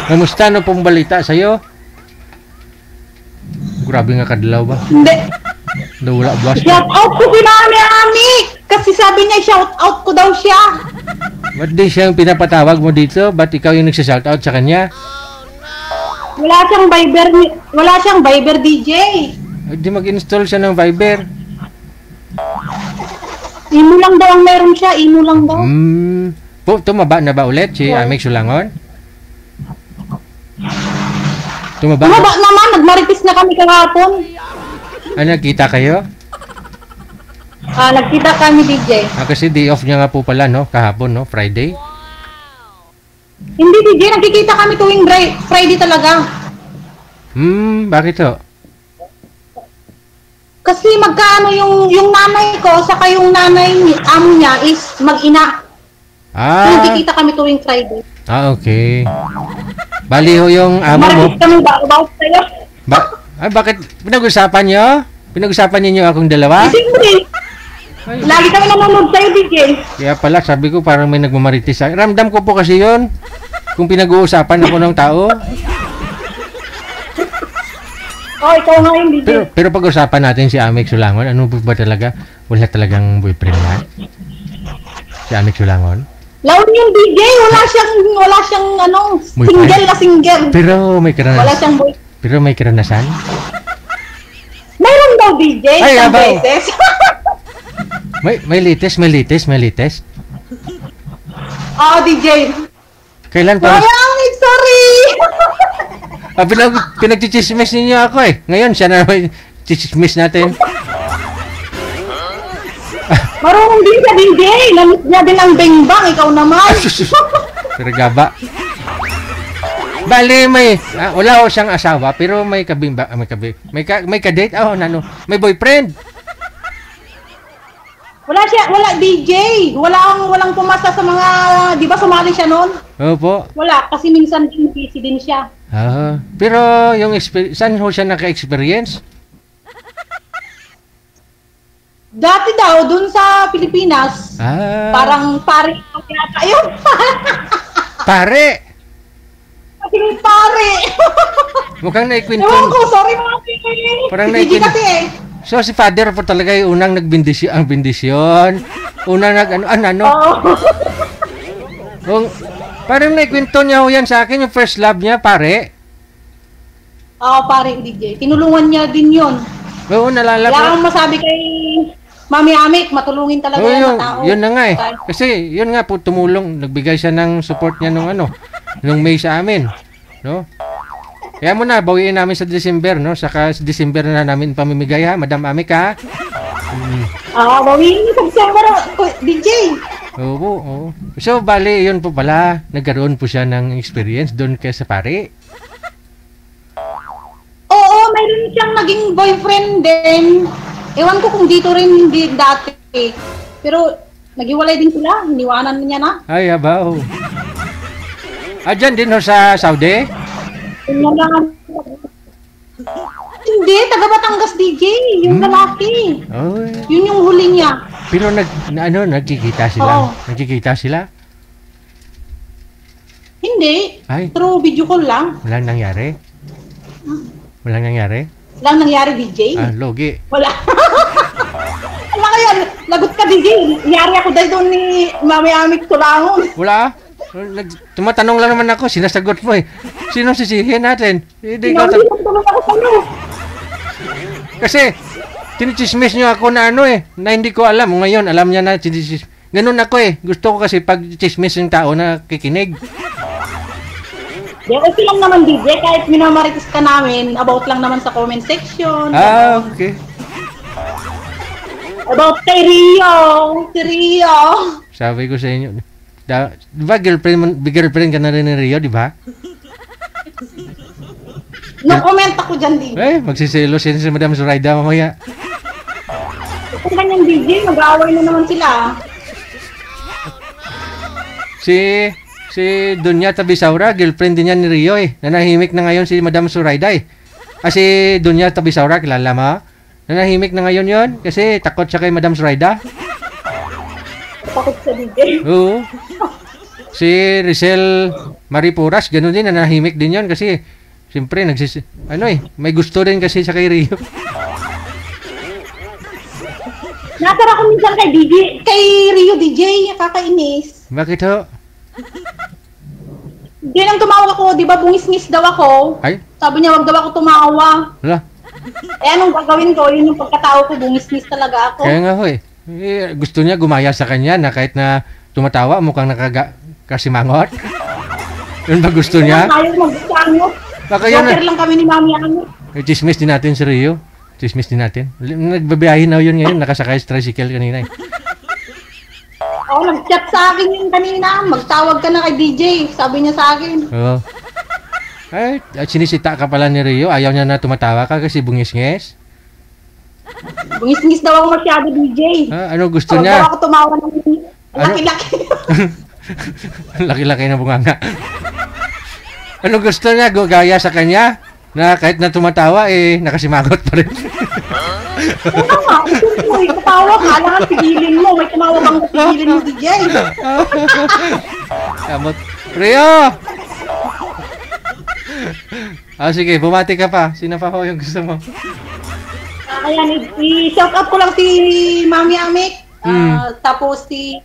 Kamusta no pong balita sa'yo? Grabe nga kadlaw ba?
Hindi.
Wala buwas pa.
Shout out ko si Ami. Kasi sabi niya shout out ko daw siya.
Ba't di siya yung pinapatawag mo dito? Ba't ikaw yung nagsashoutout sa kanya?
Wala siyang Viber DJ.
Di mag-install siya ng Viber.
Imo lang daw ang meron siya. Imo lang daw.
Tumaba na ba ulit si Amik Sulangon? Tumaba
naman. Nagmaritis na kami kahapon.
Nagkita kayo?
Nagkita kami, DJ.
Kasi day off niya nga po pala, no? Kahapon, no? Friday?
Hindi, DJ. Nagkikita kami tuwing Friday talaga.
Bakit to?
Kasi magkaano yung nanay ko, saka yung nanay amo niya is mag-ina. Nagkikita kami tuwing Friday.
Okay. Bali ho yung amo mo.
Maritis kami ba about sa'yo?
Bakit? Pinag-usapan niyo? Pinag-usapan niyo akong dalawa?
Siyempre. Lagi kami nanonood sa'yo, DJ.
Kaya pala, sabi ko parang may nagmamaritis. Ramdam ko po kasi yun. Kung pinag-uusapan ako ng tao.
Oh, ikaw nga yung DJ.
Pero pag-usapan natin si Amik Sulangon, ano ba talaga? Wala talagang boyfriend niya? Si Amik Sulangon?
Laon yung DJ, wala siyang single na single.
Pero may
Wala siyang boy.
Pero may karanasan?
Mayroon daw DJ,
Ay,
isang
abaw.
beses.
may latest.
DJ.
Kailan pa?
Amik, sorry.
Pinagchichismis ninyo ako eh. Ngayon, siya na may chichismis natin.
Marunong din ka DJ. Namit niya din ang bengbang. Ikaw naman.
Pero gaba. Bali, wala ko siyang asawa, pero may may ka-date, may boyfriend.
Wala DJ. Walang pumasa sa mga, di ba sumali siya noon?
Opo.
Wala, kasi minsan busy din siya.
Pero yung saan ho siya naka-experience?
Dati daw, dun sa Pilipinas, parang pare yata yun.
Pare!
Kasi pare!
Mukhang naikwento.
Ewan ko, sorry mga
Parang
DJ
naikwento.
kasi eh.
So si Father po talaga yung unang ang bendisyon. Unang parang naikwento niya ho yan sa akin, yung first love niya, pare.
Pare DJ. Tinulungan niya din yun.
Oo, nalala ko.
Kaya ang masabi kay Mami Amik, matulungin talaga yan sa tao.
Yun na nga eh. Kasi yun nga po tumulong, nagbigay siya ng support niya nung May sa amin, no? Kaya mo na bawiin namin sa December, no? Saka sa December na namin pamimigay ha, Madam Amik ha.
Bawiin niyo sa December, DJ.
Oo. So bali, yun po pala, nagkaroon po siya ng experience doon kay sa pare.
Oo, mayroon siyang naging boyfriend din. Ewan ko kung dito rin dati. Pero naghiwalay din sila. Iniwanan niya na.
Ay, abaw. Dyan din sa Saudi?
Hindi, taga Batangas DJ. Yung lalaki.
Oy.
Yun yung huli niya.
Pero nagkikita sila?
Oo.
Nagkikita sila?
Hindi.
Ay.
Through video call lang.
Walang nangyari?
Walang nangyari DJ.
Logi.
Wala. Wala kaya, lagot ka DJ. Yari ako dahil doon ni Mami Amik Sulangon.
Wala. Tumatanong lang naman ako, sinasagot mo eh. Sino sisihin natin? Hindi ko
Tulong ako sa'yo.
Kasi, tinichismis nyo ako na na hindi ko alam. Ngayon, alam niya na tinichismis. Ganun ako eh. Gusto ko kasi pag chismis yung tao na kikinig.
Okay lang naman DJ, kahit minamarites ka namin, about lang naman sa comment section.
Okay.
About kay Rio. Si Rio.
Sabi ko sa inyo, di ba girlfriend ka na rin ni Rio, di ba?
No-comment ako dyan DJ.
Magsiselos yun si Madam Zoraida mamaya.
Kung kanyang DJ, mag-aaway na naman sila.
Si Dunya Tabisaura, girlfriend din niya ni Rio eh. Nanahimik na ngayon si Madam Zoraida eh. Si Dunya Tabisaura, kilala mo? Nanahimik na ngayon yon kasi takot siya kay Madam Zoraida.
Takot sa DJ.
Oo. Si Rizal Maripuras, ganun din, nanahimik din yon kasi siyempre may gusto din kasi siya kay Rio.
Natara ko minsan kay Rio DJ, kakainis.
Bakit ho?
Di nang tumawag ako, di ba bungis-ngis daw ako?
Ay?
Sabi niya, wag daw ako tumawa.
Wala.
Anong gagawin ko? Yun yung pagkatao ko, bungis-ngis talaga ako.
Kaya nga ho eh. Gusto niya gumaya sa kanya na kahit na tumatawa, mukhang kasimangot. Yun ba gusto niya?
Ayaw mag-sangot.
Baka yan
Joker lang kami ni Mami Ano.
Chismis din natin si Rio. Chismis din natin. Nagbabiyahin na yun ngayon, nakasakay sa tricycle kanina eh.
Nag-chat sa akin yung kanina. Magtawag ka na kay DJ. Sabi niya sa akin.
Oo. Ay, sinisita ka pala ni Rio. Ayaw niya na tumatawa ka kasi bungis-ngis.
Bungis-ngis daw ako masyado DJ.
Ano gusto
Daw
niya?
ako tumawa ng laki-laki.
Laki-laki na bunganga. Ano gusto niya? Gaya sa kanya? Na kahit na tumatawa, nakasimangot pa rin.
Oo nga, may katawa ka. Alangan pigilin mo. May tumawa bang pigilin mo, DJ?
Kamot. Rio! Sige, bumati ka pa. Sino pa ho yung gusto mo?
Ayan, i-shout out ko lang si Mami Amik. Tapos si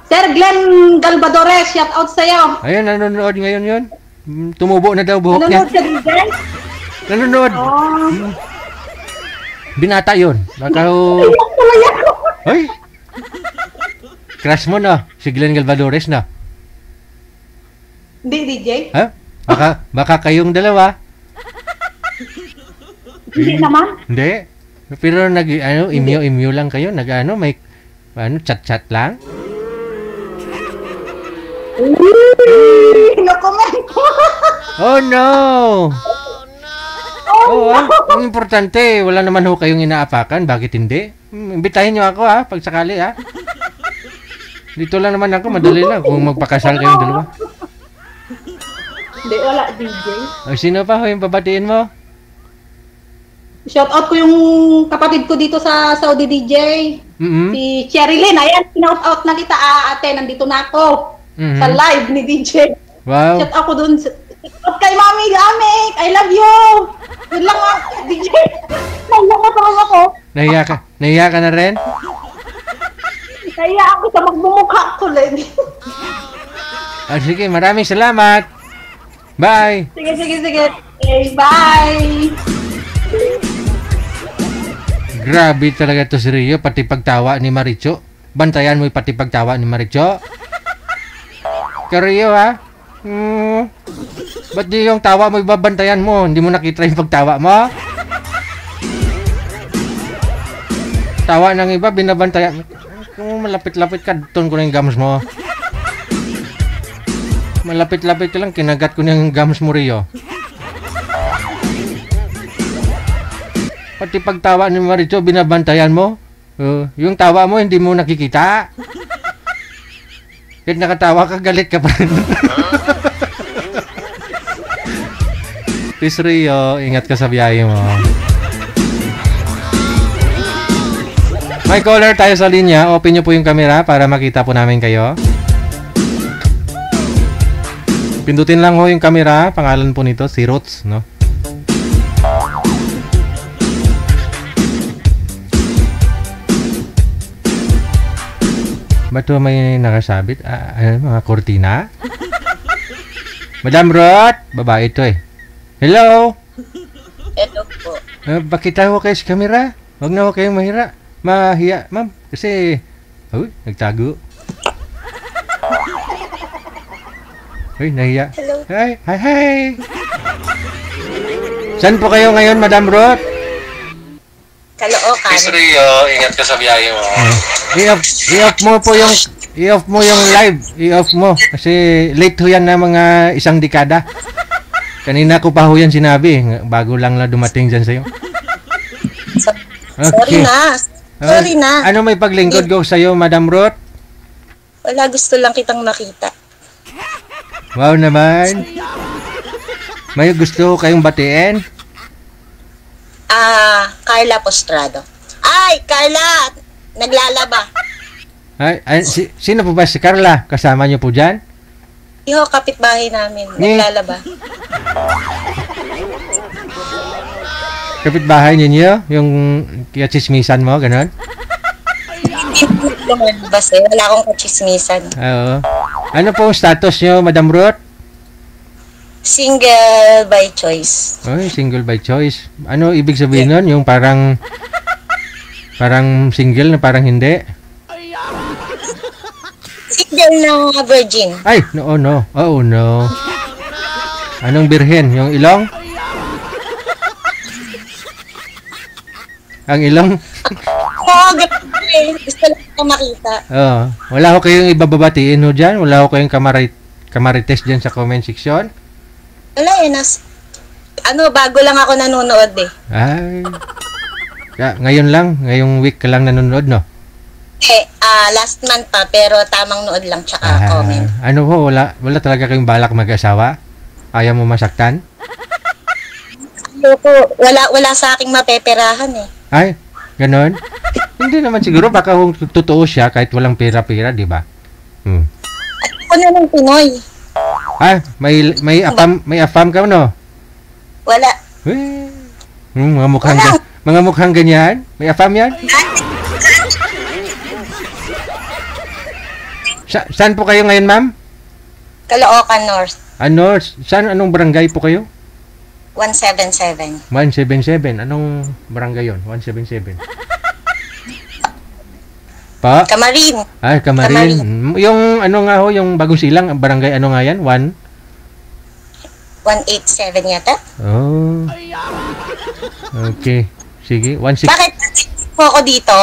Sir Glenn Galvadores, shout out sa'yo.
Ayun, nanonood ngayon yun. Tumubo na daw buhok niya.
Nanonood ka din, Jen?
Nanonood.
Oh.
Binata yun. Baka ho... Hoy! Crush mo na. Si Glenn Galvadores na.
Hindi, DJ.
Ha? Baka kayong dalawa.
Hindi naman.
Hindi. Pero imyo lang kayo. May chat-chat lang.
No-comment ko.
Oh no! Ang importante, wala naman ho kayong inaapakan. Bakit hindi? Imbitahin nyo ako pag sakali Dito lang naman ako, madali lang kung magpakasal kayong dalawa.
Hindi, wala, DJ.
Sino pa ho yung babatiin mo?
Shout out ko yung kapatid ko dito sa Saudi, DJ. Si Cherilyn. Ayan, shout out na kita, ate. Nandito na ako. Sa live ni DJ.
Wow.
Shout out ko dun. Shout out kay Mami Amik. I love you. Yun lang DJ. Nahiya ka ako.
Nahiya ka na rin?
Nahiya ako sa magbumukha ko, Len.
Sige, maraming salamat. Bye.
Sige. Okay, bye.
Grabe talaga to si Rio, pati pagtawa ni Maricho. Bantayan mo yung pati pagtawa ni Maricho. Kaya Rio ba't di yung tawa mo ibabantayan mo? Hindi mo nakita yung pagtawa mo? Tawa ng iba, binabantayan. Kung malapit-lapit ka, doon ko na yung gums mo. Malapit-lapit ka lang, kinagat ko na yung gums mo, Rio. Pati pagtawa ni Maricho, binabantayan mo. Yung tawa mo, hindi mo nakikita. Kahit nakatawa ka, galit ka pa rin. Please, Rio, ingat ka sa biyahe mo. May caller tayo sa linya. Open nyo po yung camera para makita po namin kayo. Pindutin lang ho yung camera. Pangalan po nito, si Roots, no? Ba't may nakasabit? Mga kortina? Madam Roth! Babae ito Hello?
Hello po.
Bakit ho kayo sa camera? Huwag na ho kayong mahiya, ma'am. Kasi, nagtago. Nahiya.
Hello.
Hi. Saan po kayo ngayon, Madam Roth?
Kaloocan.
Miss Rio, ingat ka sa biyahe mo. I-off mo yung live. I-off mo. Kasi late ho yan na mga isang dekada. Kanina ko pa ho yan sinabi. Bago lang dumating dyan sa'yo.
Okay. Sorry na.
Ano may paglingkod ko sa'yo, Madam Roth?
Wala, gusto lang kitang makita.
Wow naman. May gusto kayong batiin?
Carla Postrado. Ay, Carla! Naglalaba.
Sino po ba si Carla? Kasama niyo po dyan?
Iho, kapitbahay namin. Naglalaba.
Kapitbahay ninyo? Yung kachismisan mo, ganon?
Basta wala akong kachismisan.
Oo. Ano po ang status nyo, Madam Roth?
Single by choice.
Single by choice. Ano ibig sabihin nun? Yung parang single na parang hindi?
Single na virgin.
Ay, no. Oh, no. Anong birhen? Yung ilong? Ang ilong?
Gusto lang ko makita.
Wala ko kayong ibababatiin ho dyan? Wala ko kayong kamarites dyan sa comment section?
Wala bago lang ako nanonood
Ay. Ngayong week ka lang nanonood, no?
Last month pa, pero tamang nood lang tsaka comment.
Ano ho, wala talaga kayong balak mag-asawa? Ayaw mo masaktan?
Wala sa aking mapeperahan
Ay, ganon? Hindi naman siguro, baka kung totoo siya kahit walang pera-pera, di ba?
Ako na ng Pinoy.
May afam ka, no?
Wala.
Mga mukhang ganyan? May afam yan? Saan po kayo ngayon, ma'am?
Caloocan North.
North. Anong barangay po kayo?
177.
177. Anong barangay yon? 177. Pa?
Camarin.
Camarin. Yung ano nga ho, yung Bagong Silang, barangay ano nga yan?
187 yata.
Oh. Okay. Sige, 16.
Bakit po ako dito?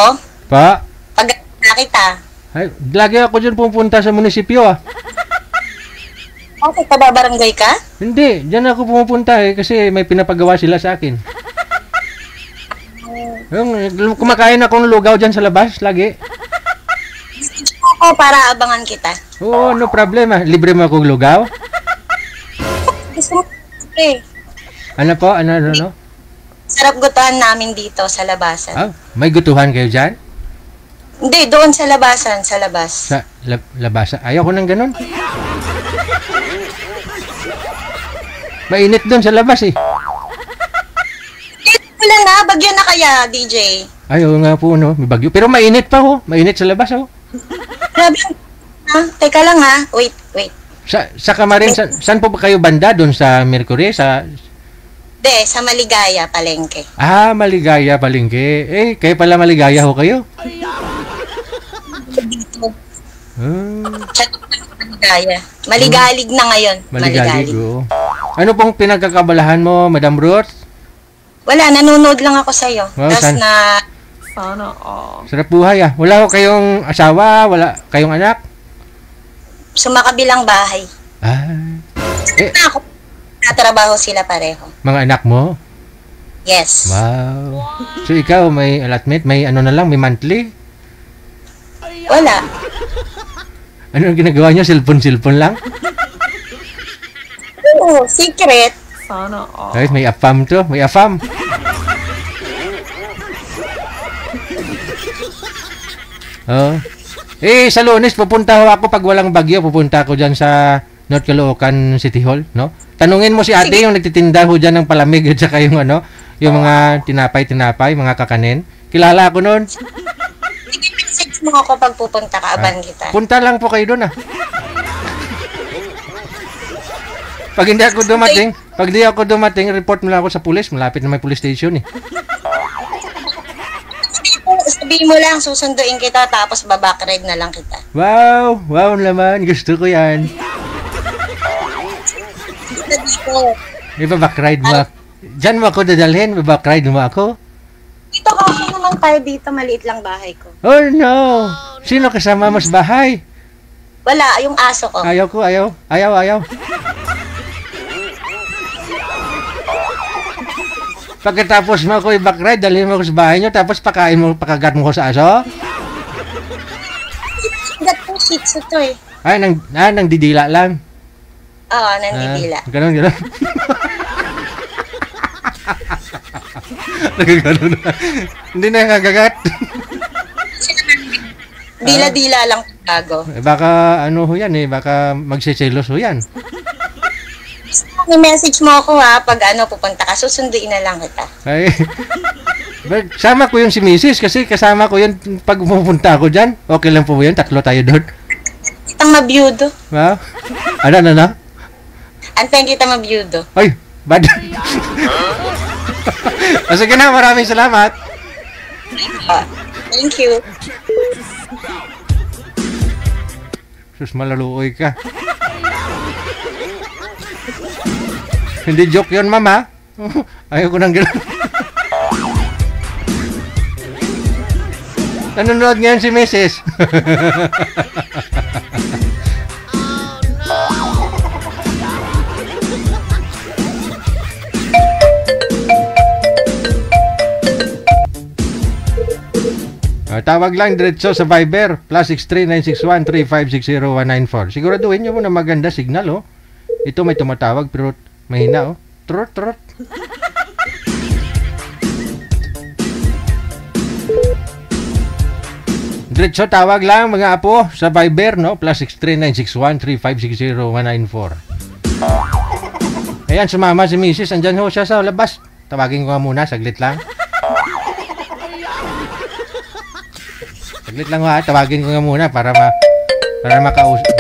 Pa?
Pag nakita.
Ay, lagi ako dyan pupunta sa munisipyo
Bakit tababarangay ka?
Hindi, dyan ako pumupunta kasi may pinapagawa sila sa akin. Kumakain akong lugaw dyan sa labas, lagi.
Ako para abangan kita.
Oo, no problema. Libre mo akong lugaw?
Gusto mo
Ano po? Ano?
Sarap gutuhan namin dito sa labasan.
May gutuhan kayo dyan?
Hindi, doon sa labasan, sa labas.
Sa labasan? Ayaw ko ng ganun. Mainit doon sa labas
Wala na, bagyo na kaya, DJ.
Ayaw nga po, no? May bagyo. Pero mainit pa Mainit sa labas
Grabe. Teka lang Wait.
Sa Camarin, saan po ba kayo banda? Doon sa Mercury?
Hindi, sa Maligaya, Palengke.
Maligaya, Palengke. Kayo pala maligaya ho kayo?
Dito. Maligaya. Maligalig na ngayon.
Maligalig, oo. Ano pong pinagkakabalahan mo, Madam Ruth?
Wala, nanonood lang ako sa'yo. Tapos
Sarap buhay Wala ko kayong asawa? Wala kayong anak?
Sumakabilang bahay.
Ako.
Natrabaho sila pareho.
Mga anak mo?
Yes.
Wow. So ikaw, may allotment? May ano na lang? May monthly?
Wala.
Ano ang ginagawa niyo? Cellphone lang?
Oo, secret.
Guys, may afam to. May afam. Sa Lunes, pupunta ako pag walang bagyo. Pupunta ako dyan sa North Caloocan City Hall, no? Tanungin mo si ate yung nagtitinda ho dyan ng palamig at saka yung yung mga tinapay, mga kakanin. Kilala ako noon.
Message mo ako pag pupunta ka, aban kita.
Punta lang po kayo doon Pag hindi ako dumating, report mo lang ako sa pulis. Malapit na may police station
Sabihin mo lang, susunduin kita tapos babakride na lang kita.
Wow naman. Gusto ko yan. Babakride mo. Diyan mo ako dadalhin? Babakride mo ako?
Dito ka naman tayo dito. Maliit lang bahay ko.
Oh no! Sino kasama mo sa bahay?
Wala, yung aso ko.
Ayaw. Pagkatapos mo ako i-backride, dalhin mo ako sa bahay nyo, tapos pakagat mo ko sa aso?
Gat po shih tzu to
Nang didila lang?
Oo, nang didila.
Ganon. Nagaganon na. Hindi na nagagat.
Dila-dila lang bago.
Baka baka magsiselos ho yan.
I-message mo ako pag pupunta ka, susunduin na lang kita.
Sama ko yung si Mrs. kasi kasama ko yun pag pupunta ako dyan. Okay lang po yun? 3 tayo doon.
Kitang mabiyudo.
Wow. Ano?
Antayin kita mabiyudo.
Ay, bad. Sige na, maraming salamat.
Thank you.
Sus, malaluoy ka. Hindi joke yun, mama. Ayaw ko nang gano'n. Nanonood ngayon si Mrs. Tawag lang diretso sa Viber +6396135609194. Siguraduhin nyo mo na maganda signal Ito may tumatawag pero mahina Trot. Diretso tawag lang mga apo sa Viber +6396135609194. Ayan, sumama si Mrs. Andyan ho siya sa labas. Tawagin ko nga muna, saglit lang. Saglit lang ho ha, tawagin ko nga muna para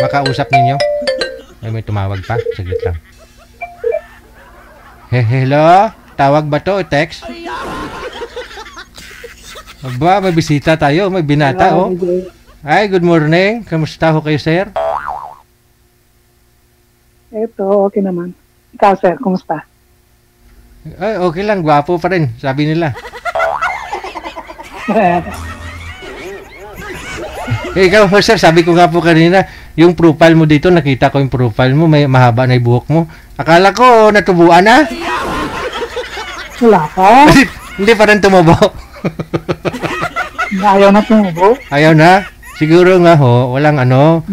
makausap ninyo. Ay, may tumawag pa, saglit lang. Hello? Tawag ba to? Text? Aba, may bisita tayo, may binata oh. Ay, good morning. Kamusta ho kayo, sir?
Ito, okay naman. Ikaw, sir, kumusta?
Ay, okay lang, gwapo pa rin, sabi nila. Ikaw, sir, sabi ko nga po kanina, yung profile mo dito, nakita ko yung profile mo, may mahaba na yung buhok mo. Akala ko, natubuan na.
Wala ka?
Hindi pa rin tumubo.
Ayaw na tumubo?
Ayaw na. Siguro nga ho, walang ano,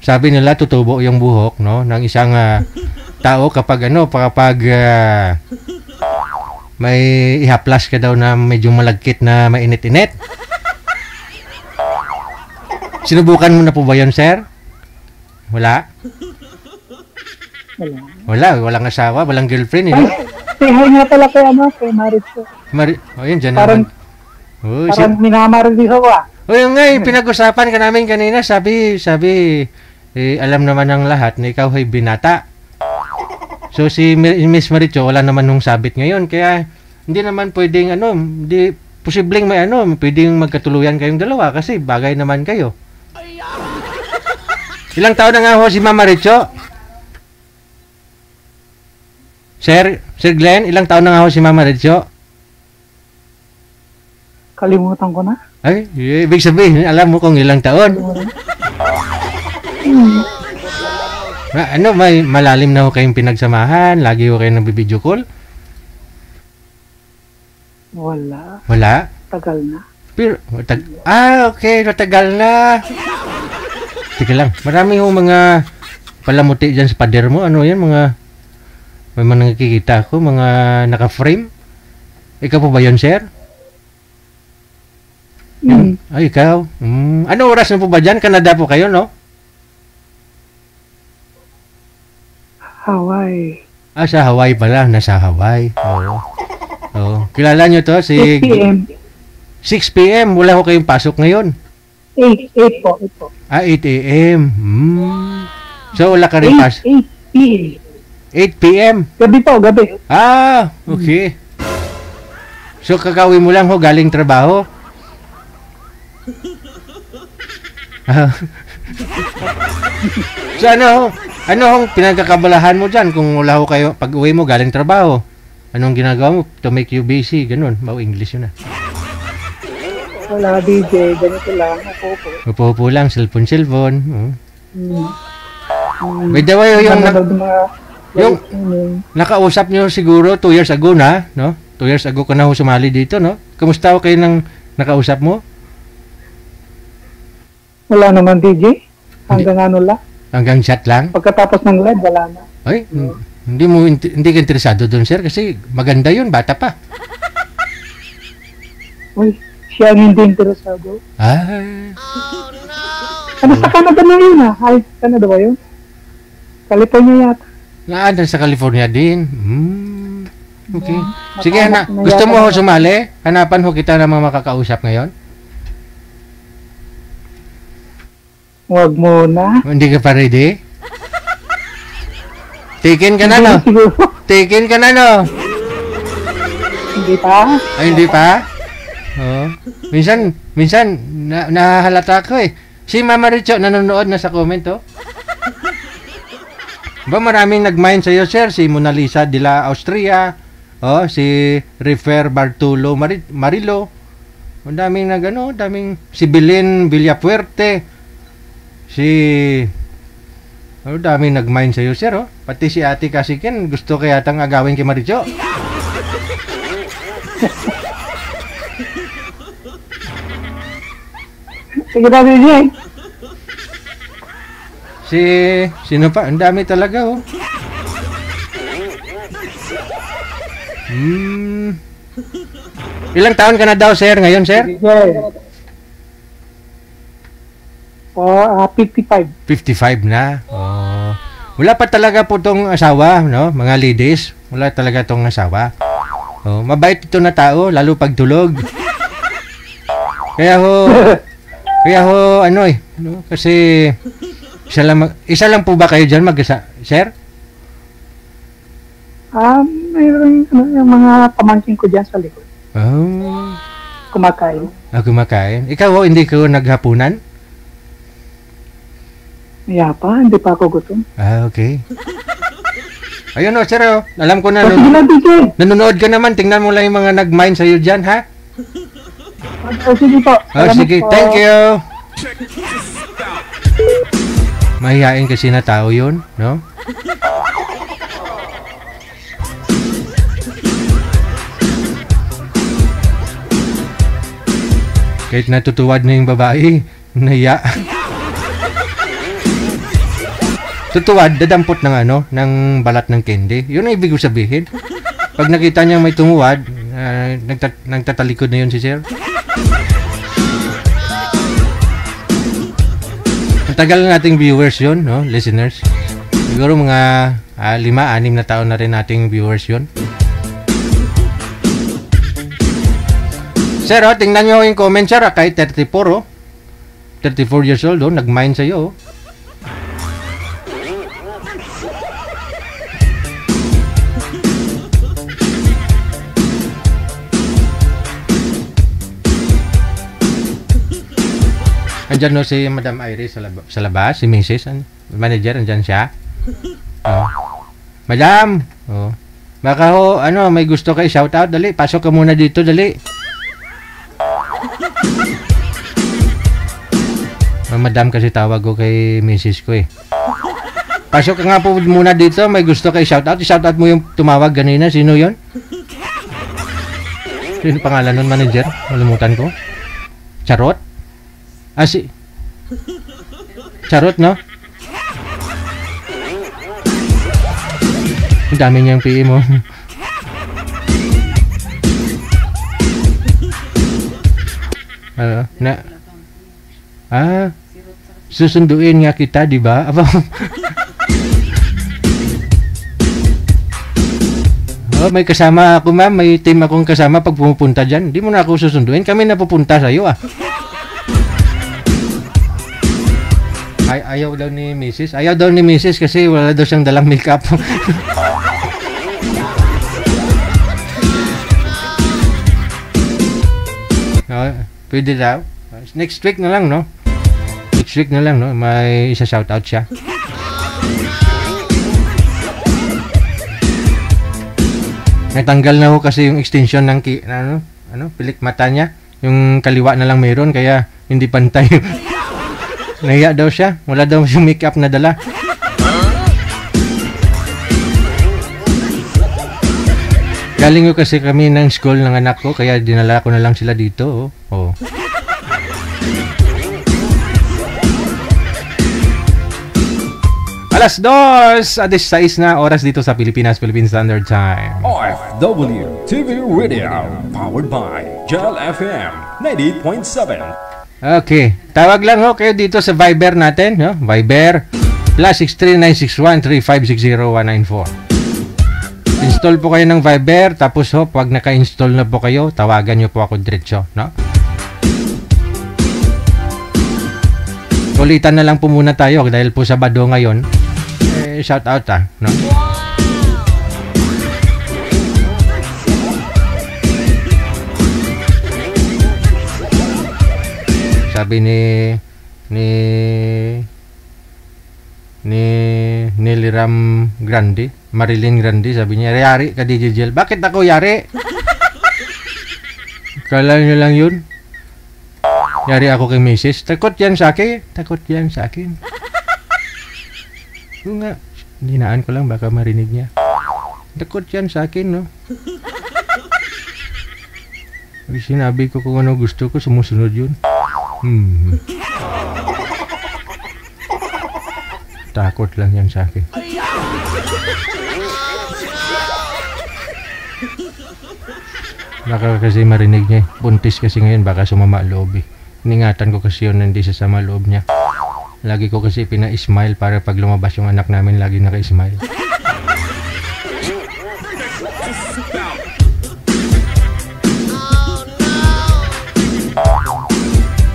sabi nila tutubo yung buhok, no, ng isang tao kapag may ihaplas ka daw na medyo malagkit na mainit-init. Sinubukan mo na po ba yun, sir? Wala? Walang asawa, walang girlfriend, eh.
Say hi nga pala kay Maricho.
Oh, yun, dyan
Parang,
naman.
parang minamarilis ako
O yun nga, pinag-usapan ka namin kanina, sabi, alam naman ng lahat na ikaw ay binata. So si Miss Maricho, wala naman nung sabit ngayon, kaya hindi naman pwedeng hindi posibleng may pwedeng magkatuluyan kayong dalawa kasi bagay naman kayo. Ilang taon na nga ho si Mama Maricho? Sir Glenn, ilang taon na nga ho si Mama Maricho?
Kalimutan ko na.
Ay, ibig sabihin, alam mo kung ilang taon. May malalim na ho kayong pinagsamahan? Lagi ho kayong nag-video call?
Wala.
Wala?
Tagal na.
Pero, okay, matagal na. Sige lang, marami ho mga palamuti dyan sa pader mo. Ano yan, may mga nakikita ko, mga naka-frame. Ikaw po ba yun, sir? Ay, ikaw. Ano oras na po ba dyan? Canada po kayo, no?
Hawaii.
Sa Hawaii pala. Nasa Hawaii. Oo. Kilala nyo to?
6 p.m.
6 p.m. Wala ko kayong pasok ngayon.
8 po.
8 a.m. So, wala ka rin pasok?
8 p.m.
8 p.m.
Gabi po, gabi.
Okay. So, kakawin mo lang ho, galing trabaho? So, ano pinagkakabalahan mo dyan kung wala ho kayo, pag uwi mo galing trabaho? Anong ginagawa mo to make you busy? Ganun. English yun na.
Wala, DJ. Ganito lang.
Upo lang. Cellphone. By the way, yung nakausap nyo siguro 2 years ago na, no? 2 years ago ka na ho sumali dito, no? Kamusta ho kayo ng nakausap mo?
Wala naman, DJ. Hanggang lang.
Hanggang chat lang?
Pagkatapos ng live, wala na.
Ay, hindi ka interesado doon, sir, kasi maganda yun, bata pa.
Uy, siya ang hindi interesado.
Ay.
Ano sa Canada na yun, Ay, Canada ba yun? California yata.
Sa California din. Okay. Sige, gusto mo ho sumali? Hanapan ho kita ng mga makakausap ngayon?
Huwag muna.
Hindi ka pa ready? Taken ka na, no? Taken ka na, no?
Hindi pa.
Ay, hindi pa? Minsan, nahalata ko eh. Si Mama Richo, nanonood na sa comment, oh. Ba, maraming nag-mind sa'yo, sir. Si Mona Lisa de la Austria, si Refer Bartolo Marilo. Ang daming si Belen Villapuerte, daming nag-mind sa'yo, sir, oh. Pati si Ate Kasikin, gusto kaya tang agawin kay Maricho.
Sige na, DJ.
Sino pa? Ang dami talaga, oh. Ilang taon ka na daw, sir, ngayon, sir?
55.
55 na. Wala pa talaga po tong asawa, no? Mga ladies, wala talaga tong asawa. Oh, mabait ito na tao, lalo pag tulog. Kaya ho, ano eh, no? Kasi isa lang po ba kayo dyan sir?
Mayroon yung mga pamangkin ko dyan sa likod.
Oh.
Kumakain.
Kumakain. Ikaw ho, hindi ko naghapunan?
Hindi pa ako gutom.
Okay. Ayun o, sir, alam ko na. Nanonood ka naman, tingnan mo lang yung mga nag-mine sa'yo dyan, ha?
Sige po.
Sige, thank you. Mahihain kasi na tao yun, no? Kahit natutuwad na yung babae, nahiya. Tutuwad, dadampot ng balat ng candy. Yun ang ibig sabihin. Pag nakita niya may tumuwad, nagtatalikod na yun si sir. Ang tagal na nating viewers yun, no? Listeners. Siguro mga 5-6 na taon na rin nating viewers yun. Sir, tingnan nyo yung comment, sir. Kahit 34, 34 years old, nag-mine sa'yo, Andyan no si Madam Iris sa labas, si Mrs. Manager, andyan siya. Madam, baka ho, may gusto kayo shout out, dali, pasok ka muna dito, dali. Madam kasi tawag ko kay Mrs. ko eh. Pasok ka nga po muna dito, may gusto kayo shout out. I-shout out mo yung tumawag ganina, sino yon? Sino pangalan nun, manager? Malimutan ko. Charot? Charot, no? Ang dami niyang PE mo. Susunduin nga kita, di ba? May kasama ako, ma'am. May team akong kasama pag pumupunta dyan. Di mo na ako susunduin. Kami na pupunta sa'yo, Ayaw daw ni Mrs. Ayaw daw ni Mrs. kasi wala daw siyang dalang makeup. Pwede daw. Next week na lang, no? Next week na lang, no? May isa shoutout siya. Natanggal na ho kasi yung extension ng pilik mata niya. Yung kaliwa na lang mayroon, kaya hindi pantay. Nahiya daw siya. Wala daw siyang makeup na dala. Galing ko kasi kami ng school ng anak ko, kaya dinala ko na lang sila dito. Alas 2:16 na oras dito sa Pilipinas, Philippine Standard Time.
OFW TV Radio, powered by Gel FM 98.7.
Okay, tawag lang kayo dito sa Viber natin, no? Viber +6396135609194. Install po kayo ng Viber, tapos pag naka-install na po kayo, tawagan nyo po ako diretso, no? Kulitan na lang po muna tayo dahil po Sabado ngayon. Shout out no? Sabi ni Liram Grande, Marilyn Grande, sabi niya, yari ka DJ Jel. Bakit ako yari? Kala nyo lang yun? Yari ako kay Mrs. Takot yan sa akin. Oo nga, hinaan ko lang, baka marinig niya. Takot yan sa akin, no? Sinabi ko kung ano gusto ko, sumusunod yun. Takot lang yan sa akin. Baka kasi marinig niya. Buntis kasi ngayon, baka sumama loob eh. Iningatan ko kasi yun, hindi sasama loob niya. Lagi ko kasi pina-smile para pag lumabas yung anak namin, lagi naka-smile.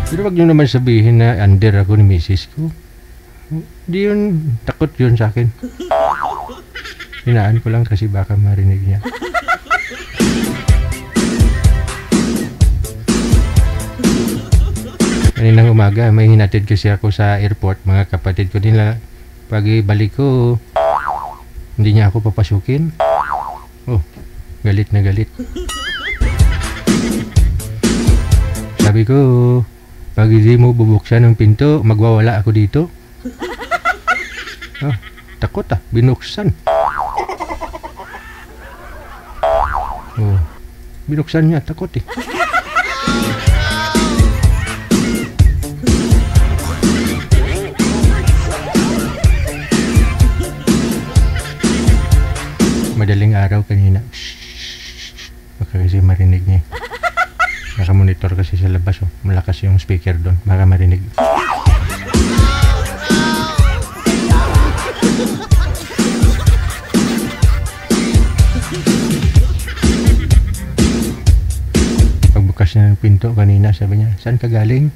Pero wag nyo naman sabihin na under ako ni misis ko. Di yun, takot yun sa akin. Hinaan ko lang kasi baka marinig niya. Kaninang umaga, may hinatid kasi ako sa airport. Mga kapatid ko nila, pag balik ko, hindi niya ako papasukin. Oh, galit na galit. Sabi ko, pag hindi mo bubuksan ng pinto, magwawala ako dito. Oh, takot binuksan. Oh, binuksan niya, takot eh. Madaling araw kanina. Baka kasi marinig niya. Naka-monitor kasi sa labas. Oh. Malakas yung speaker doon. Baka marinig. Pagbukas niya ng pinto kanina, sabi niya, saan ka galing?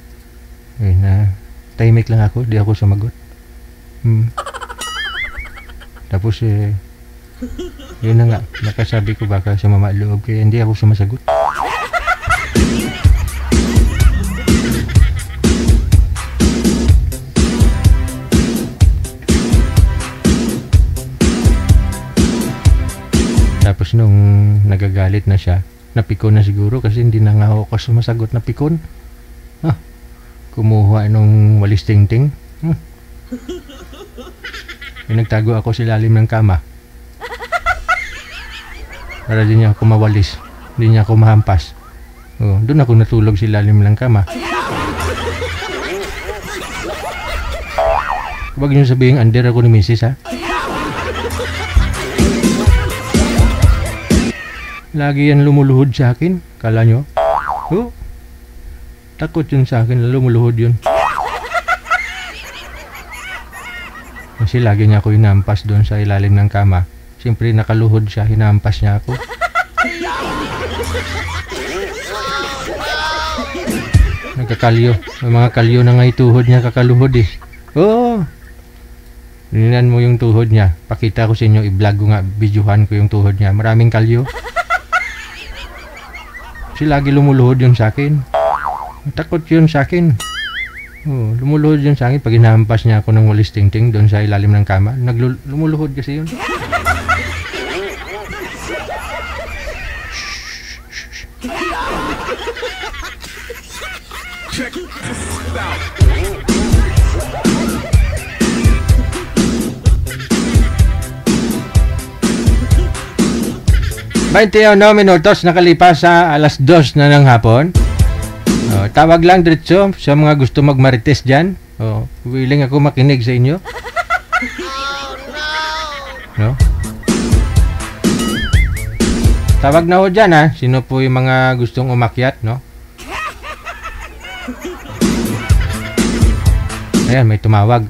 Eh, tahimik lang ako. Di ako sumagot. Tapos yun na nga, nakasabi ko baka sumama loob kaya hindi ako sumasagot. Tapos nung nagagalit na siya, napikon na siguro kasi hindi na nga ako sumasagot, napikon. Kumuha nung walis tingting. Nagtago ako sa ilalim ng kama. Para di niya ako mawalis, di niya ako mahampas. Doon ako natulog sa ilalim ng kama. Huwag niyo sabihin under ako ni misis ha. Lagi yan lumuluhod sa akin, kala nyo? Takot yun sa akin, lumuluhod yun. Kasi lagi niya ako hinampas doon sa ilalim ng kama. Siyempre nakaluhod siya, hinampas niya ako. Nagkakalyo. May mga kalyo na nga ituhod niya, kakaluhod eh. Oo. Tingnan mo yung tuhod niya. Pakita ko sa inyo, i-vlog ko nga, videohan ko yung tuhod niya. Maraming kalyo. Kasi lagi lumuluhod yun sa akin. Takot yun sa akin. Lumuluhod yun sa akin. Pag hinampas niya ako ng walis tingting doon sa ilalim ng kama, lumuluhod kasi yun.
Check this out.
21 minutos nakalipas sa alas 2 na ng hapon. Tawag lang diretso sa mga gusto magmarites dyan. Willing ako makinig sa inyo. No? Tawag na ho dyan ha. Sino po yung mga gustong umakyat, no? Ayan, may tumawag.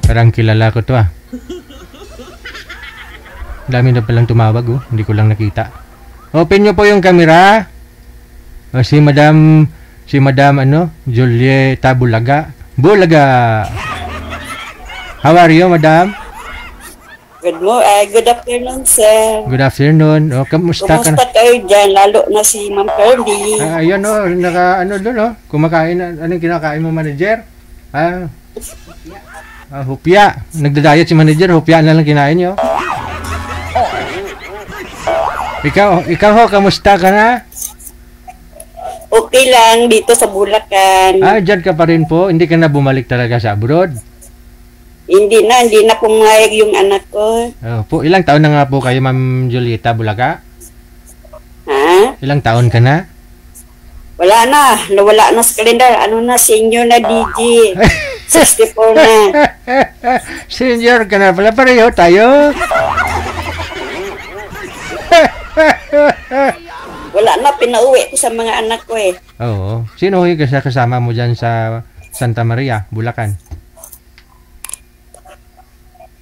Parang kilala ko to ah. Dami na palang tumawag oh. Hindi ko lang nakita. Open nyo po yung camera. Si Madam Julieta Bulaga. How are you, Madam?
Good afternoon, sir.
Good afternoon. Kamusta ka?
Kumusta kayo dyan? Lalo na si Ma'am Kirby.
Ayan kumakain. Anong kinakain mo, manager? Hupya. Nagda-diet si manager, hupya na lang kinain nyo. Ikaw ho, kamusta ka na?
Okay lang, dito sa Bulacan.
Dyan ka pa rin po? Hindi ka na bumalik talaga sa abroad?
Hindi na pumayag yung anak ko.
Ilang taon na nga po kayo, Ma'am Julieta Bulaga?
Ha?
Ilang taon ka na?
Wala na sa kalendar. Senior na DJ. 64 na.
Senior ka na pala, pareho tayo.
Wala na, pinauwi ko sa mga anak ko eh.
Oo. Sino yung kasama mo dyan sa Santa Maria, Bulacan?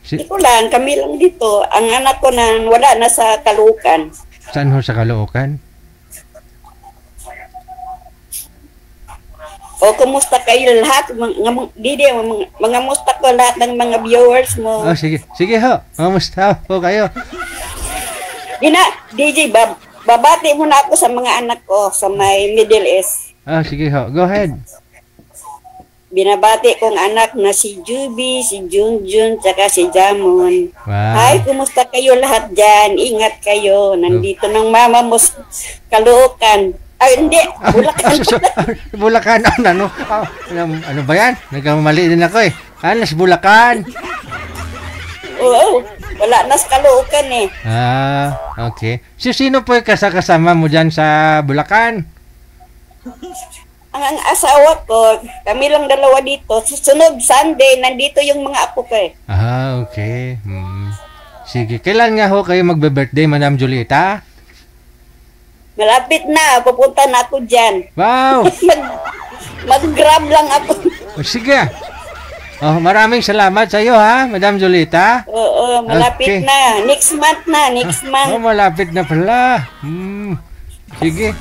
Ito lang, kami lang dito. Ang anak ko na wala na sa Caloocan.
Saan ho sa Caloocan?
O, kumusta kayo lahat? Didi, mga musta ko lahat ng mga viewers mo.
Oh, sige. Sige ho. Kamusta po kayo?
DJ, babati muna ako sa mga anak ko sa may Middle East.
Oh, sige ho. Go ahead.
Binabati kong anak na si Juby, si Junjun, tsaka si Jamon.
Wow.
Hi, kumusta kayo lahat dyan? Ingat kayo. Nandito ng mama mo sa Caloocan. Ay, hindi. Bulacan.
Bulacan. Ano ba yan? Nagkamali din ako eh. Alas, Bulacan.
Oo. Wala na sa Caloocan eh.
Okay. Sino po yung kasama mo dyan sa Bulacan?
Ang asawa ko, kami lang dalawa dito. Susunod Sunday, nandito yung mga apo ko eh.
Okay. Sige. Kailan nga ho kayo magbe-birthday, Madam Julieta?
Malapit na. Pupunta na ako dyan.
Wow!
Mag-grab lang ako.
Sige. Maraming salamat sa iyo ha, Madam Julieta.
Oo, malapit na. Next month na.
Malapit na pala. Sige.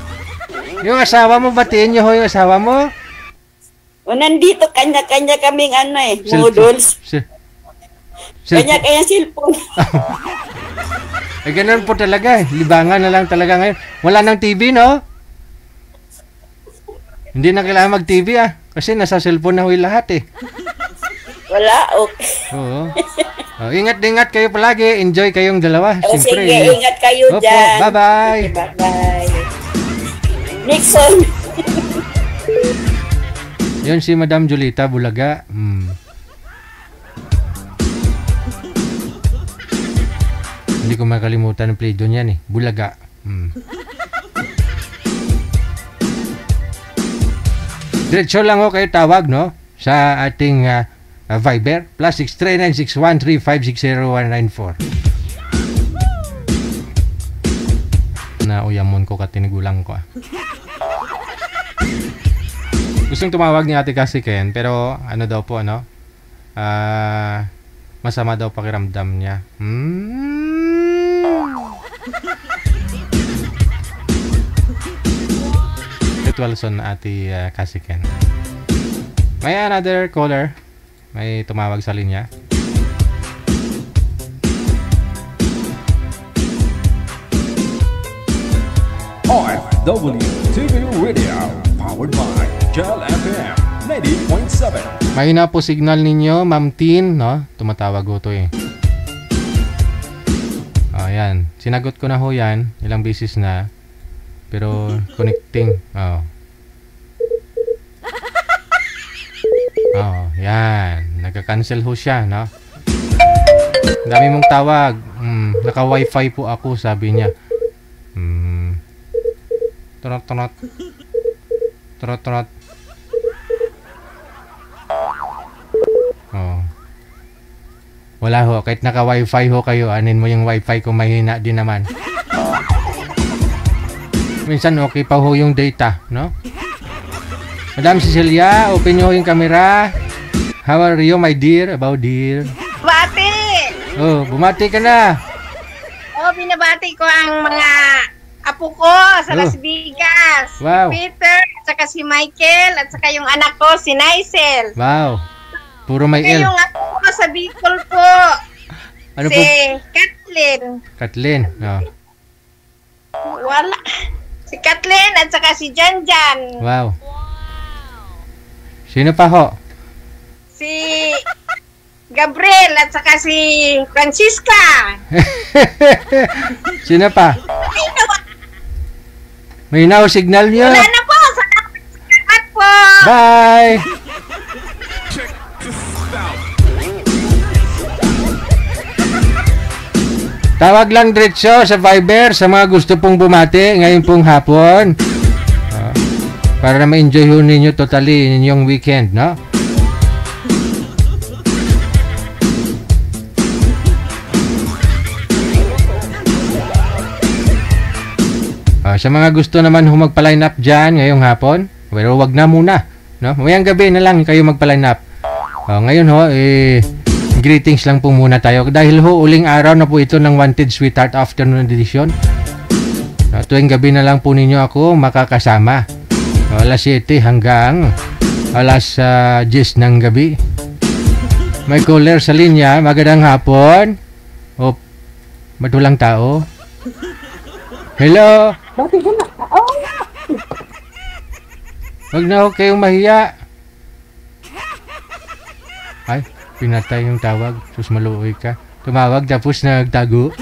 Yung asawa mo, batiin niyo ho yung asawa mo?
Nandito, kanya-kanya kaming models. Kanya-kanya cellphone.
Ganun po talaga eh. Libangan na lang talaga ngayon. Wala nang TV, no? Hindi na kailangan mag-TV kasi nasa cellphone na ho yung lahat eh.
Wala, okay.
Oo. Ingat kayo palagi. Enjoy kayong dalawa.
Sige, ingat kayo dyan.
Bye-bye.
Okay, bye-bye. Nixon.
Yun si Madam Julieta Bulaga. Hindi ko makalimutan ang play doon yan eh. Bulaga. Diretso lang ho kayo tawag, no? Sa ating Viber. +6396135609194. Nauyamon ko katinigulang ko Gustong tumawag ni Ate Cassie Ken, pero ano daw po, masama daw pakiramdam niya. Ritualson na Ate Cassie Ken. May another caller. May tumawag sa linya.
OFW TV Radio, powered by Jal FM 90.7.
Mahina po signal ninyo, Ma'am Tin, no? Tumatawag ho to eh. Ayan. Sinagot ko na ho yan. Ilang beses na. Pero connecting. Yan. Nagka-cancel ho siya, no? Dami mong tawag. Naka-wifi po ako, sabi niya. Trot. Wala ho. Kahit naka-wifi ho kayo, anin mo yung wifi ko, mahina din naman. Minsan okay pa ho yung data, no? Madam Cecilia, open nyo yung camera. How are you, my dear? About dear?
Bati!
Bumati ka na.
Binabati ko ang mga apo ko sa Las Vegas.
Wow.
Si Peter, at saka si Michael, at saka yung anak ko, si Nicel.
Wow. Puro may L.
Yung apo ko sa Bicol po.
Ano
si
po?
Kathleen. Wala. Si Kathleen at saka si Janjan.
Wow. Sino pa ho?
Si Gabriel at saka si Francisca.
Sino pa? May now signal niyo.
Wala na po. Salamat po.
Bye. Tawag lang diretso sa Viber sa mga gusto pong bumati ngayon pong hapon. Para na ma-enjoy ho ninyo totally inyong weekend, no? Sa mga gusto naman magpa-line up dyan ngayong hapon, pero wag na muna. No? Mayang gabi na lang kayo magpa-line up. Ngayon greetings lang po muna tayo. Dahil uling araw na po ito ng Wanted Sweetheart Afternoon Edition. Tuwing gabi na lang po ninyo ako makakasama. Alas 7 hanggang alas 10 ng gabi. May caller sa linya. Magandang hapon. Matulang tao. Hello.
Bakit ko na?
Wag na ako kayong mahiya. Ay, pinatay yung tawag. Sus, maluoy ka. Tumawag tapos nagtago.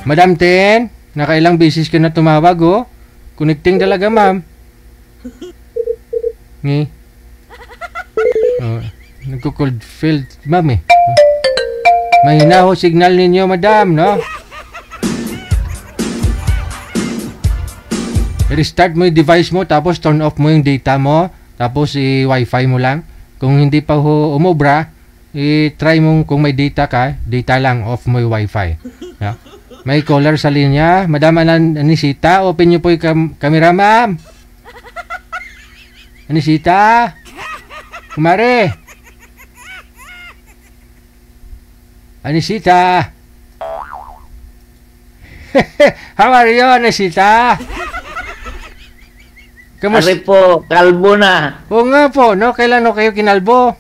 Madam Ten, nakailang beses ka na tumawag, oh. Connecting talaga, ma'am. Nagko-cold field, ma'am, eh. Mahina ho signal ninyo, madam, no? Restart mo yung device mo, tapos turn off mo yung data mo, tapos i-wifi mo lang. Kung hindi pa ho umobra, i-try mo kung may data ka, data lang, off mo yung wifi. No? May caller sa linya. Madam Anisita, open nyo po yung camera, ma'am. Anisita? Kumare? Anisita? How are you, Anisita?
Ari po, kalbo na.
Oo nga po, no? Kailan kayo kinalbo?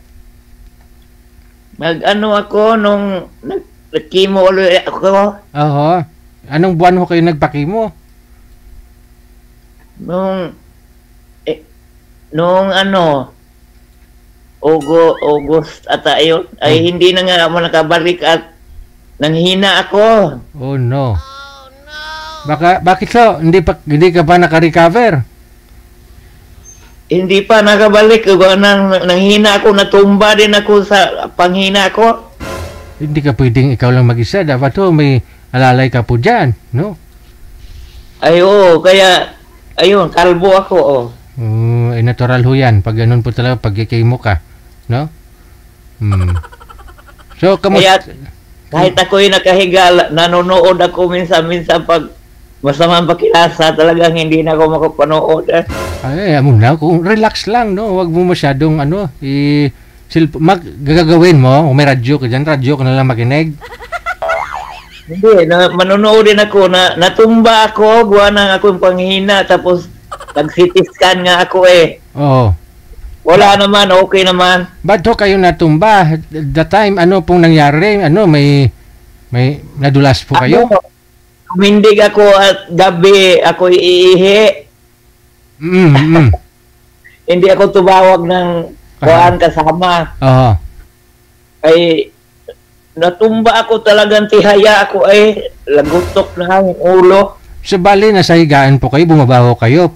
Mag-ano ako nung nag-chemo ulit ako.
Oo. Anong buwan ho kayo nagpakimo?
Nung August ata yun, ay hindi na nga ako nakabalik at nanghina ako.
Oh no. Bakit so? Hindi ka pa naka-recover?
Hindi pa nakabalik. Nanghina ako, natumba din ako sa panghina ko.
Hindi ka pwedeng ikaw lang mag-isa. Dapat may alalay ka po dyan, no?
Ay, oo. Kaya, ayun, kalbo ako,
natural ho yan. Pag ganun po talaga, pag ikimo ka, no? So,
kaya, kahit ako'y nakahiga, nanonood ako minsan pag masamang pakilasa, talagang hindi na ako makapanood.
Ay, muna, kung relax lang, no? Huwag mo masyadong, gagawin mo, kung may radyo ka dyan, radyo ka na lang makinig.
Hindi, manonood din ako, natumba ako, gawa na akong panghina, tapos nag-CT scan nga ako
Oo.
Wala naman, okay naman.
Ba't ho kayo natumba? The time, pong nangyari? May nadulas po kayo?
Kumindig ako at gabi ako iihi. Hindi ako tumawag ng kuhaan kasama. Ay, natumba ako talagang tihaya ako lagutok na ang ulo.
So, bali, nasa higaan po kayo, bumabaho kayo,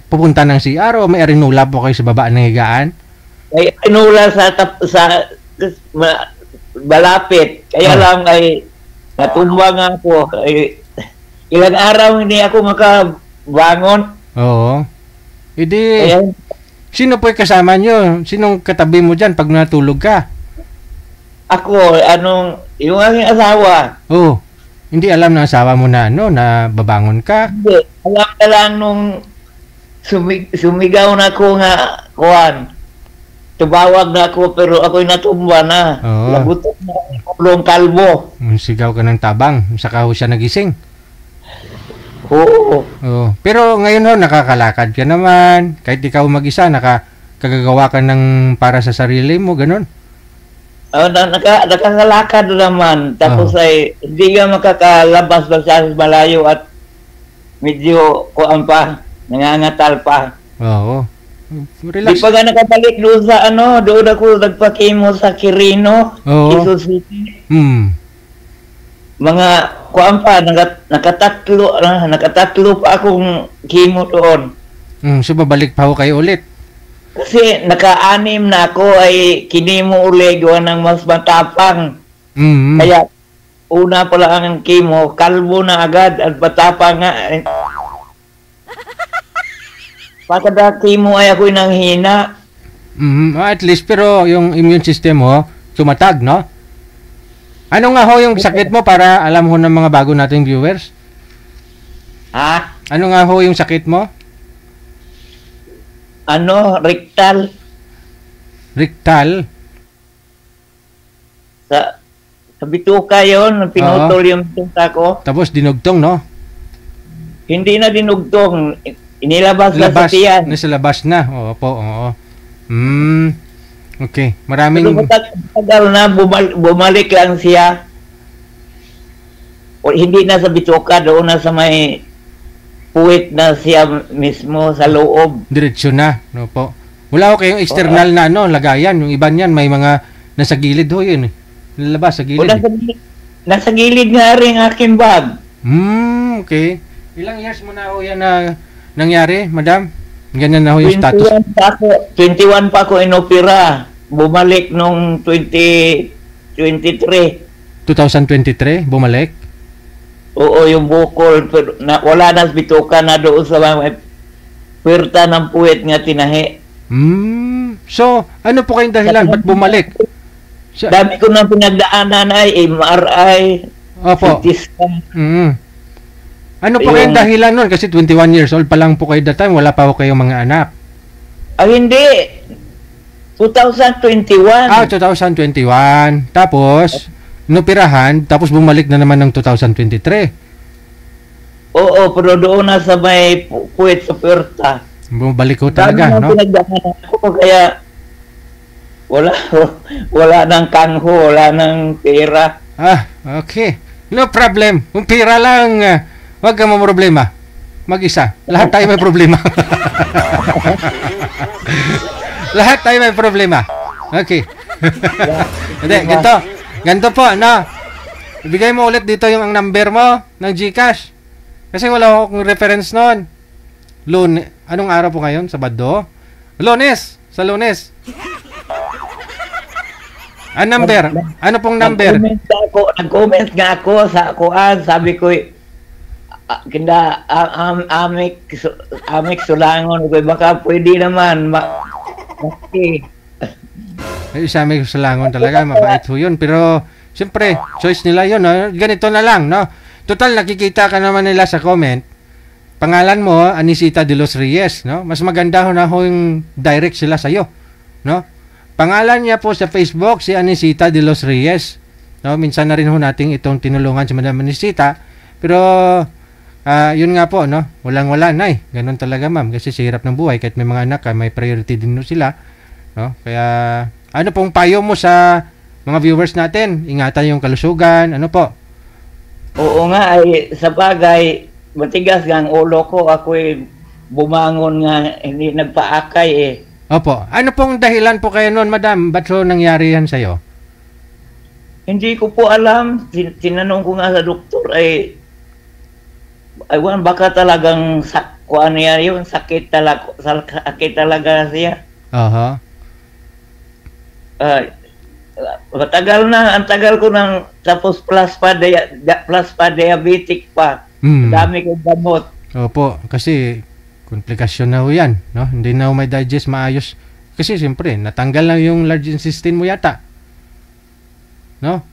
pupunta ng CR o may arinula po kayo sa baba ng higaan?
May arinula sa balapit. Kaya lang natumba nga po. Ilang araw hindi ako makabangon.
Oo. Sino po yung kasama nyo? Sinong katabi mo dyan pag natulog ka?
Ako, yung aking asawa.
Oo. Hindi alam ng asawa mo na na babangon ka?
Hindi. Alam na lang nung sumigaw na ako nga, tumawag na ako pero ako'y natumba na. Lagutok na ang kalbo.
Sigaw ka ng tabang, saka ho siya nagising.
Oo.
Pero ngayon nakakalakad ka naman. Kahit ikaw mag-isa, nakagagawa ka ng para sa sarili mo, ganun.
Nakakalakad naman. Tapos hindi ka makakalabas sa malayo at medyo nangangatal pa.
Oo.
Relax. Di pa nga nakabalik doon sa doon ako nagpakimo sa Quirino, Quezon City. Mga nakatatlo pa akong kimo doon.
So babalik pa ho kayo ulit?
Kasi naka-anim na ako ay kinimo ulit gawa ng mas matapang. Kaya una pala ang kimo, kalbo na agad at matapang nga. Pagkadaki mo ay ako'y nanghina.
At least, pero yung immune system mo, tumatag, no? Ano nga ho yung sakit mo para alam ho ng mga bago nating viewers?
Ha?
Ano nga ho yung sakit mo?
Rectal.
Rectal?
Sa bituka yun, pinutol yung bituka ko.
Tapos dinugtong, no?
Hindi na dinugtong. Inilabas na sa tiyan.
Nasa labas na. Oo. Okay. Maraming...
Tagal na, bumalik lang siya. O, hindi na sa bituka, doon na sa may puwit na siya mismo sa loob.
Diretso na. No po. Wala ko kayong external na lagayan. Yung iba niyan, may mga nasa gilid ho yun. Lalabas sa gilid.
Nasa gilid nga rin aking bag.
Okay. Ilang years mo na ho yan na nangyari, madam? Ganyan na ho yung status.
21 pa ako inopera. Bumalik nung 2023.
2023? Bumalik?
Oo, yung bukol. Pero wala na bituka na doon sa mga puwerta ng puwet nga tinahi.
So, ano po kayong dahilan? Ba't bumalik?
Dami ko na pinagdaanan ay MRI.
Opo. Ano po kayong dahilan nun? Kasi 21 years old pa lang po kayo that time. Wala pa po kayong mga anak.
Hindi. 2021.
2021. Tapos, inoperahan, tapos bumalik na naman ng 2023.
Oo, pero doon na sa may puwet sa puwerta.
Bumalik ko talaga, no?
Pinagdaanan ako, kaya wala nang kanho, wala nang pera.
Okay. No problem. Kung pera lang, wag ka problema. Mag-isa. Lahat tayo may problema. Lahat tayo may problema. Okay. Hindi, ganito po, no? Ibigay mo ulit dito yung number mo ng GCash. Kasi wala akong reference noon. Anong araw po ngayon? Sabado? Lunes. Sa Lunes. Ang number? Ano pong number?
Nag-comment nga ako sa kuan, sabi ko amik sulangon ko, baka pwede naman okay.
Sa amik sulangon talaga, mabait ho yun, pero siyempre, choice nila yun, no? Ganito na lang, no? Total, nakikita ka naman nila sa comment, pangalan mo, Anisita de los Reyes, no? Mas maganda ho na ho yung direct sila sa'yo, no? Pangalan niya po sa Facebook, si Anisita de los Reyes. No, minsan na rin ho nating itong tinulungan si Madam Anisita. Pero, yun nga po, no? Walang-wala na eh. Ganun talaga, ma'am. Kasi sa hirap ng buhay, kahit may mga anak, may priority din no sila. No? Kaya, ano pong payo mo sa mga viewers natin? Ingatan yung kalusugan. Ano po?
Oo nga, ay sa bagay, matigas nga ang ulo ko. Ako'y bumangon nga, hindi nagpaakay eh.
Opo. Ano pong dahilan po kayo noon, madam? Ba't so nangyari yan sa'yo?
Hindi ko po alam. Tinanong ko nga sa doktor, baka talagang kuan niya yun, sakit talaga siya. Matagal na, ang tagal ko nang tapos plus pa diabetic pa. Dami kong gamot.
Opo, kasi komplikasyon na ho yan, no? Hindi na ho may digest maayos. Kasi siyempre, natanggal na yung large intestine mo yata. No?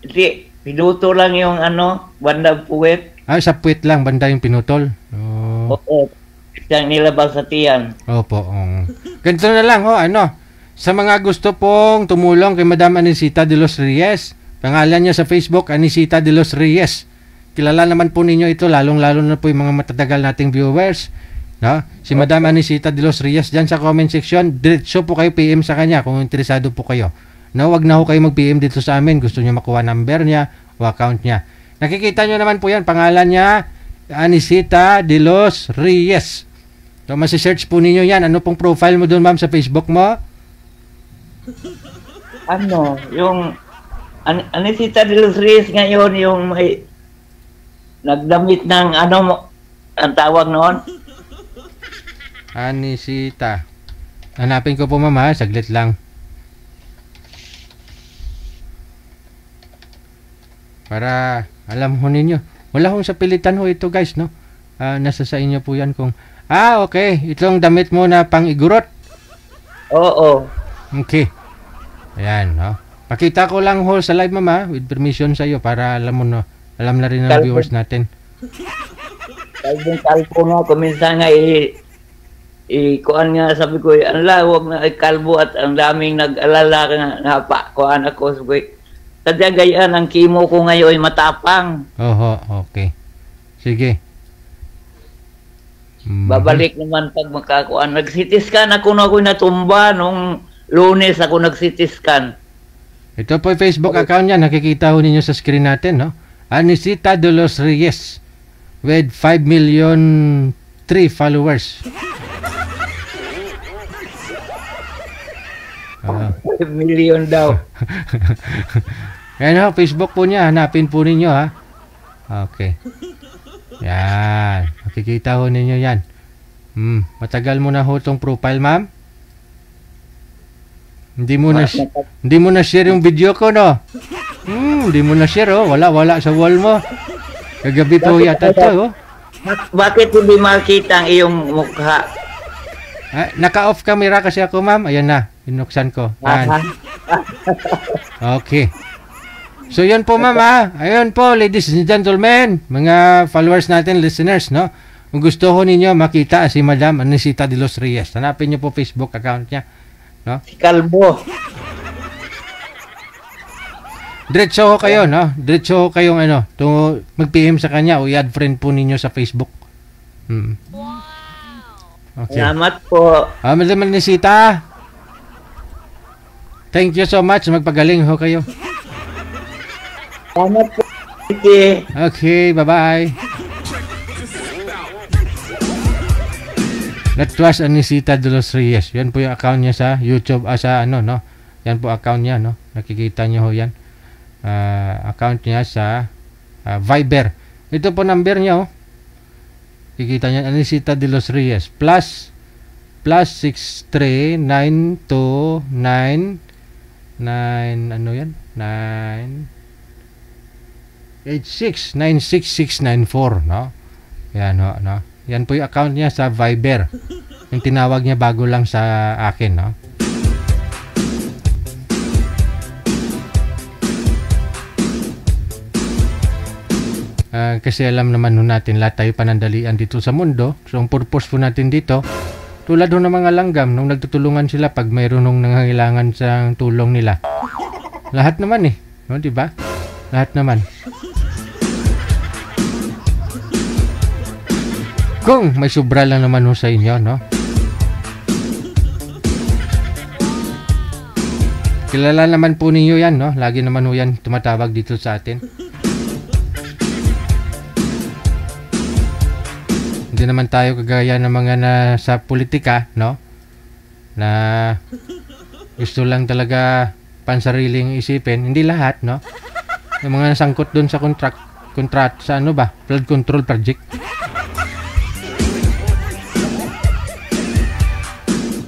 Hindi, pinuto lang yung bandang puwet.
Sa puwet lang, banda yung pinutol.
Oo. Siyang nilabas sa tiyan.
Opo. Ganito na lang, sa mga gusto pong tumulong kay Madam Anisita de los Reyes, pangalan niya sa Facebook, Anisita de los Reyes. Kilala naman po ninyo ito, lalong-lalo na po yung mga matatagal nating viewers. No? Si Madam Anisita de los Reyes, dyan sa comment section, diretso po kayo PM sa kanya kung interesado po kayo. No, wag na ho kayo mag-PM dito sa amin. Gusto niyo makuha number niya o account niya. Nakikita niyo naman po yan, pangalan niya, Anisita de los Reyes. So, masi-search po ninyo yan. Ano pong profile mo doon, ma'am, sa Facebook mo?
Yung Anisita de los Reyes ngayon, yung may nagdamit ng ang tawag noon?
Anisita. Hanapin ko po, mama, saglit lang. Para alam ho ninyo. Wala hong sa pilitan ho ito, guys, no? Nasa sa inyo po yan kung... okay. Itong damit mo na pang-igurot.
Oo.
Okay. Ayan, no? Pakita ko lang ho sa live, mama, with permission sa iyo para alam mo na, alam na rin ng viewers natin.
Kalbo nga, kuminsan nga kuan nga, sabi ko, ang lawag na kalbo at ang daming nag-alala nga kuan ako, sabi ko, sadya gayaan, ang kimo ko ngayon ay matapang.
Oho, okay. Sige.
Babalik naman pag makakuan. Nag-CT scan ako na ako'y natumba nung Lunes ako nag-CT scan.
Ito po yung Facebook account niya. Nakikita ho ninyo sa screen natin, no? Anisita de los Reyes with 5 million 3 followers.
5 million daw.
Yan ho, Facebook po niya. Hanapin po ninyo, ha? Okay. Yan. Makikita ho ninyo yan. Matagal mo na ho itong profile, ma'am? Hindi mo na share yung video ko, no? Hindi mo na share, oh. Wala sa wall mo. Kagabi po yata ito, oh.
Bakit hindi makita ang iyong mukha?
Naka-off camera kasi ako, ma'am. Ayan na. Binuksan ko. Okay. So, yun po, ma'am, ha? Ayun po, ladies and gentlemen, mga followers natin, listeners, no? Kung gusto ho ninyo makita si Madam Anisita de los Reyes, hanapin niyo po Facebook account niya, no?
Si Kalbo.
Diretso ho kayo, no? Diretso ho kayong, mag-PM sa kanya o i-add friend po ninyo sa Facebook. Okay.
Salamat po.
Madam Anisita, thank you so much. Magpagaling ho kayo.
Salamat po.
Okay, bye-bye. That was Anisita de los Reyes. Yan po yung account niya sa YouTube, no? Yan po account niya, no? Nakikita niyo ho yan. Account niya sa Viber. Ito po number niya, oh. Kikita niya, Anisita de los Reyes. Plus 63929 ano yan? 986-96694, no? Yan, no? Yan po yung account niya sa Viber. Yung tinawag niya bago lang sa akin, no? Kasi alam naman natin lahat tayo panandalian dito sa mundo. So, ang purpose po natin dito, tulad ng mga langgam, nung nagtutulungan sila pag mayroon nung nangangailangan sa tulong nila. Lahat naman, no? Diba? Lahat naman. Kung may sobra lang naman ho sa inyo, no? Kilala naman po ninyo yan, no? Lagi naman ho yan tumatawag dito sa atin. Hindi naman tayo kagaya ng mga nasa politika, no? Na gusto lang talaga pansariling isipin. Hindi lahat, no? Yung mga nasangkot doon sa contract sa flood control project.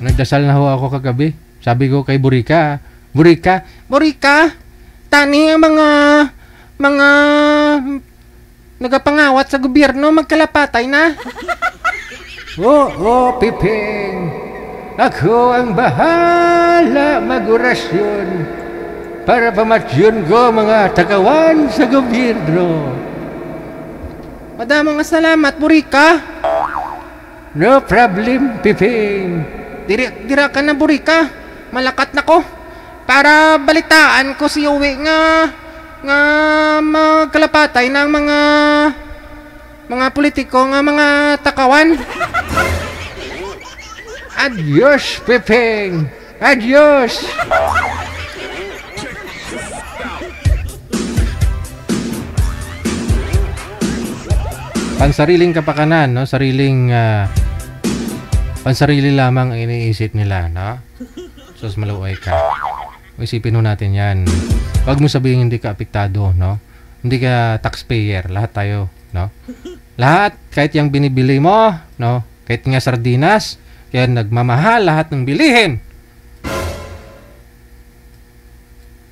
Nagdasal na ho ako kagabi. Sabi ko kay Burika, tani ang mga nagapangawat sa gobyerno magkalapatay na. Oo, Piping. Ako ang bahala mag-orasyon para pamatsyon ko mga tagawan sa gobyerno. Madamang salamat, Burika. No problem, Piping. Dira ka na, Burika. Malakat na ko. Para balitaan ko si Uwi nga magkalapatay ng mga politiko nga mga takawan. Adios, Piping. Adios. Pansariling kapakanan, no? Pansarili lamang ang iniisip nila, no? Sus, maluway ka. Isipin mo natin yan. Huwag mo sabihin hindi ka apektado, no? Hindi ka taxpayer. Lahat tayo, no? Lahat, kahit yung binibili mo, no? Kahit nga sardinas, kaya nagmamahal lahat ng bilihin.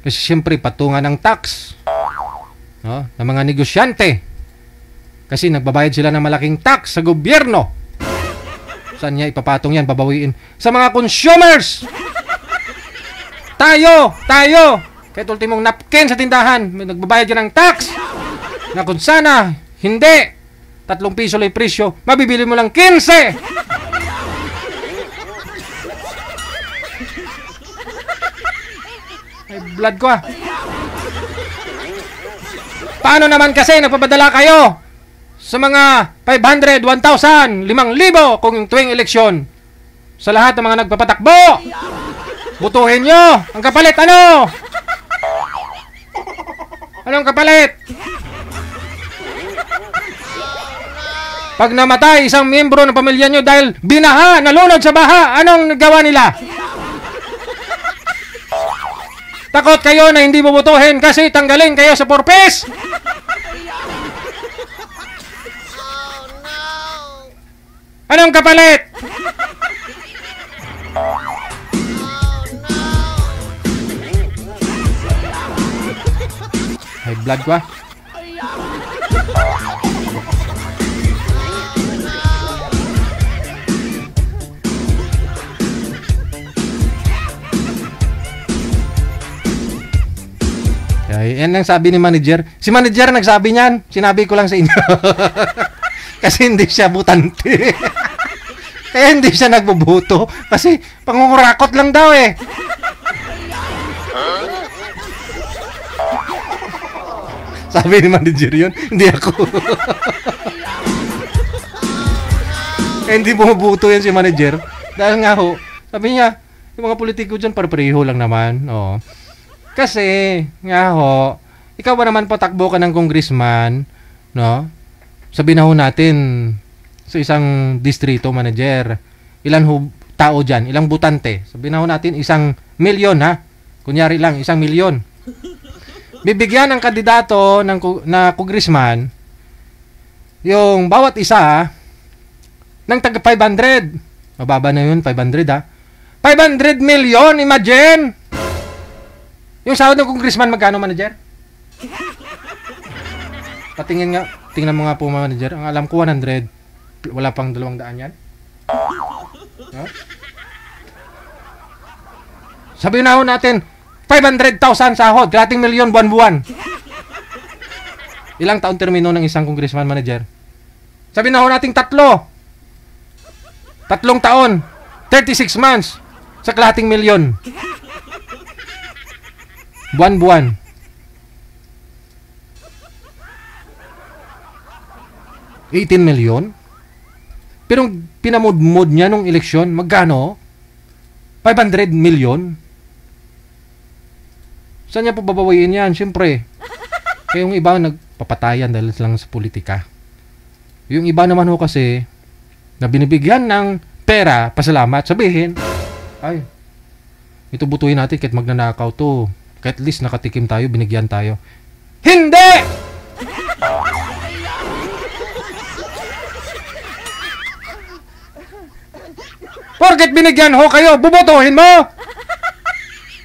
Kasi siyempre patungan ng tax, no? Ng mga negosyante. Kasi nagbabayad sila ng malaking tax sa gobyerno. Saan niya ipapatong yan? Babawiin sa mga consumers. Tayo kahit ultimong napkin sa tindahan, may nagbabayad ka ng tax. Na kung sana, hindi. 3 piso lang yung presyo, mabibili mo lang 15. Ay, blood ko ah. Paano naman kasi nagpapadala kayo sa mga 500, 1,000, 5,000 kung yung tuwing eleksyon? Sa lahat ng mga nagpapatakbo, butuhin nyo. Ang kapalit ano? Anong kapalit? Pag namatay isang miyembro ng pamilya nyo dahil binaha, nalunod sa baha, anong nagawa nila? Takot kayo na hindi bubutuhin kasi tanggalin kayo sa purpose. Anong kapalit? Ay, blood ko ah. Ay, yan ang sabi ni manager. Si manager nagsabi niyan. Sinabi ko lang sa inyo. Kasi hindi siya butante. Kaya hindi siya nagboboto. Kasi pangungurakot lang daw eh. Sabi ni manager yun. Hindi ako. Kaya hindi bumuboto yan si manager. Dahil nga ho, sabi niya, yung mga politiko dyan pareho lang naman. Oo. Kasi, nga ho, ikaw ba naman patakbo ka ng congressman, no? Sabihin na ho natin, sa isang distrito manager, ilan ho tao dyan, ilang butante. Sabihin na ho natin, 1 milyon, ha? Kunyari lang, 1 milyon. Bibigyan ng kandidato na congressman, yung bawat isa, ng taga 500. Mababa na yun, 500, ha? 500 million, imagine! Yung sahod ng congressman, magkano, manager? Patingin nga, tingnan mo nga po, manager. Ang alam ko, 100. Wala pang 200 yan. No? Sabihin na ho natin, 500,000 sahod, 1 milyon buwan-buwan. Ilang taon termino ng isang congressman, manager? Sabihin na ho natin 3 taon, 36 months, sa 1 milyon. Buwan-buwan. $18 million? Pero pinamudmod niya nung eleksyon, magkano? 500 million? Saan niya po babawiin yan? Siyempre, kaya yung iba nagpapatayan dahil lang sa politika. Yung iba naman ho kasi, na binibigyan ng pera, pasalamat, sabihin, ay, ito butuin natin kahit magnanakaw to. Kahit at least nakatikim tayo, binigyan tayo. Hindi! Porket binigyan ho kayo, bubutuhin mo!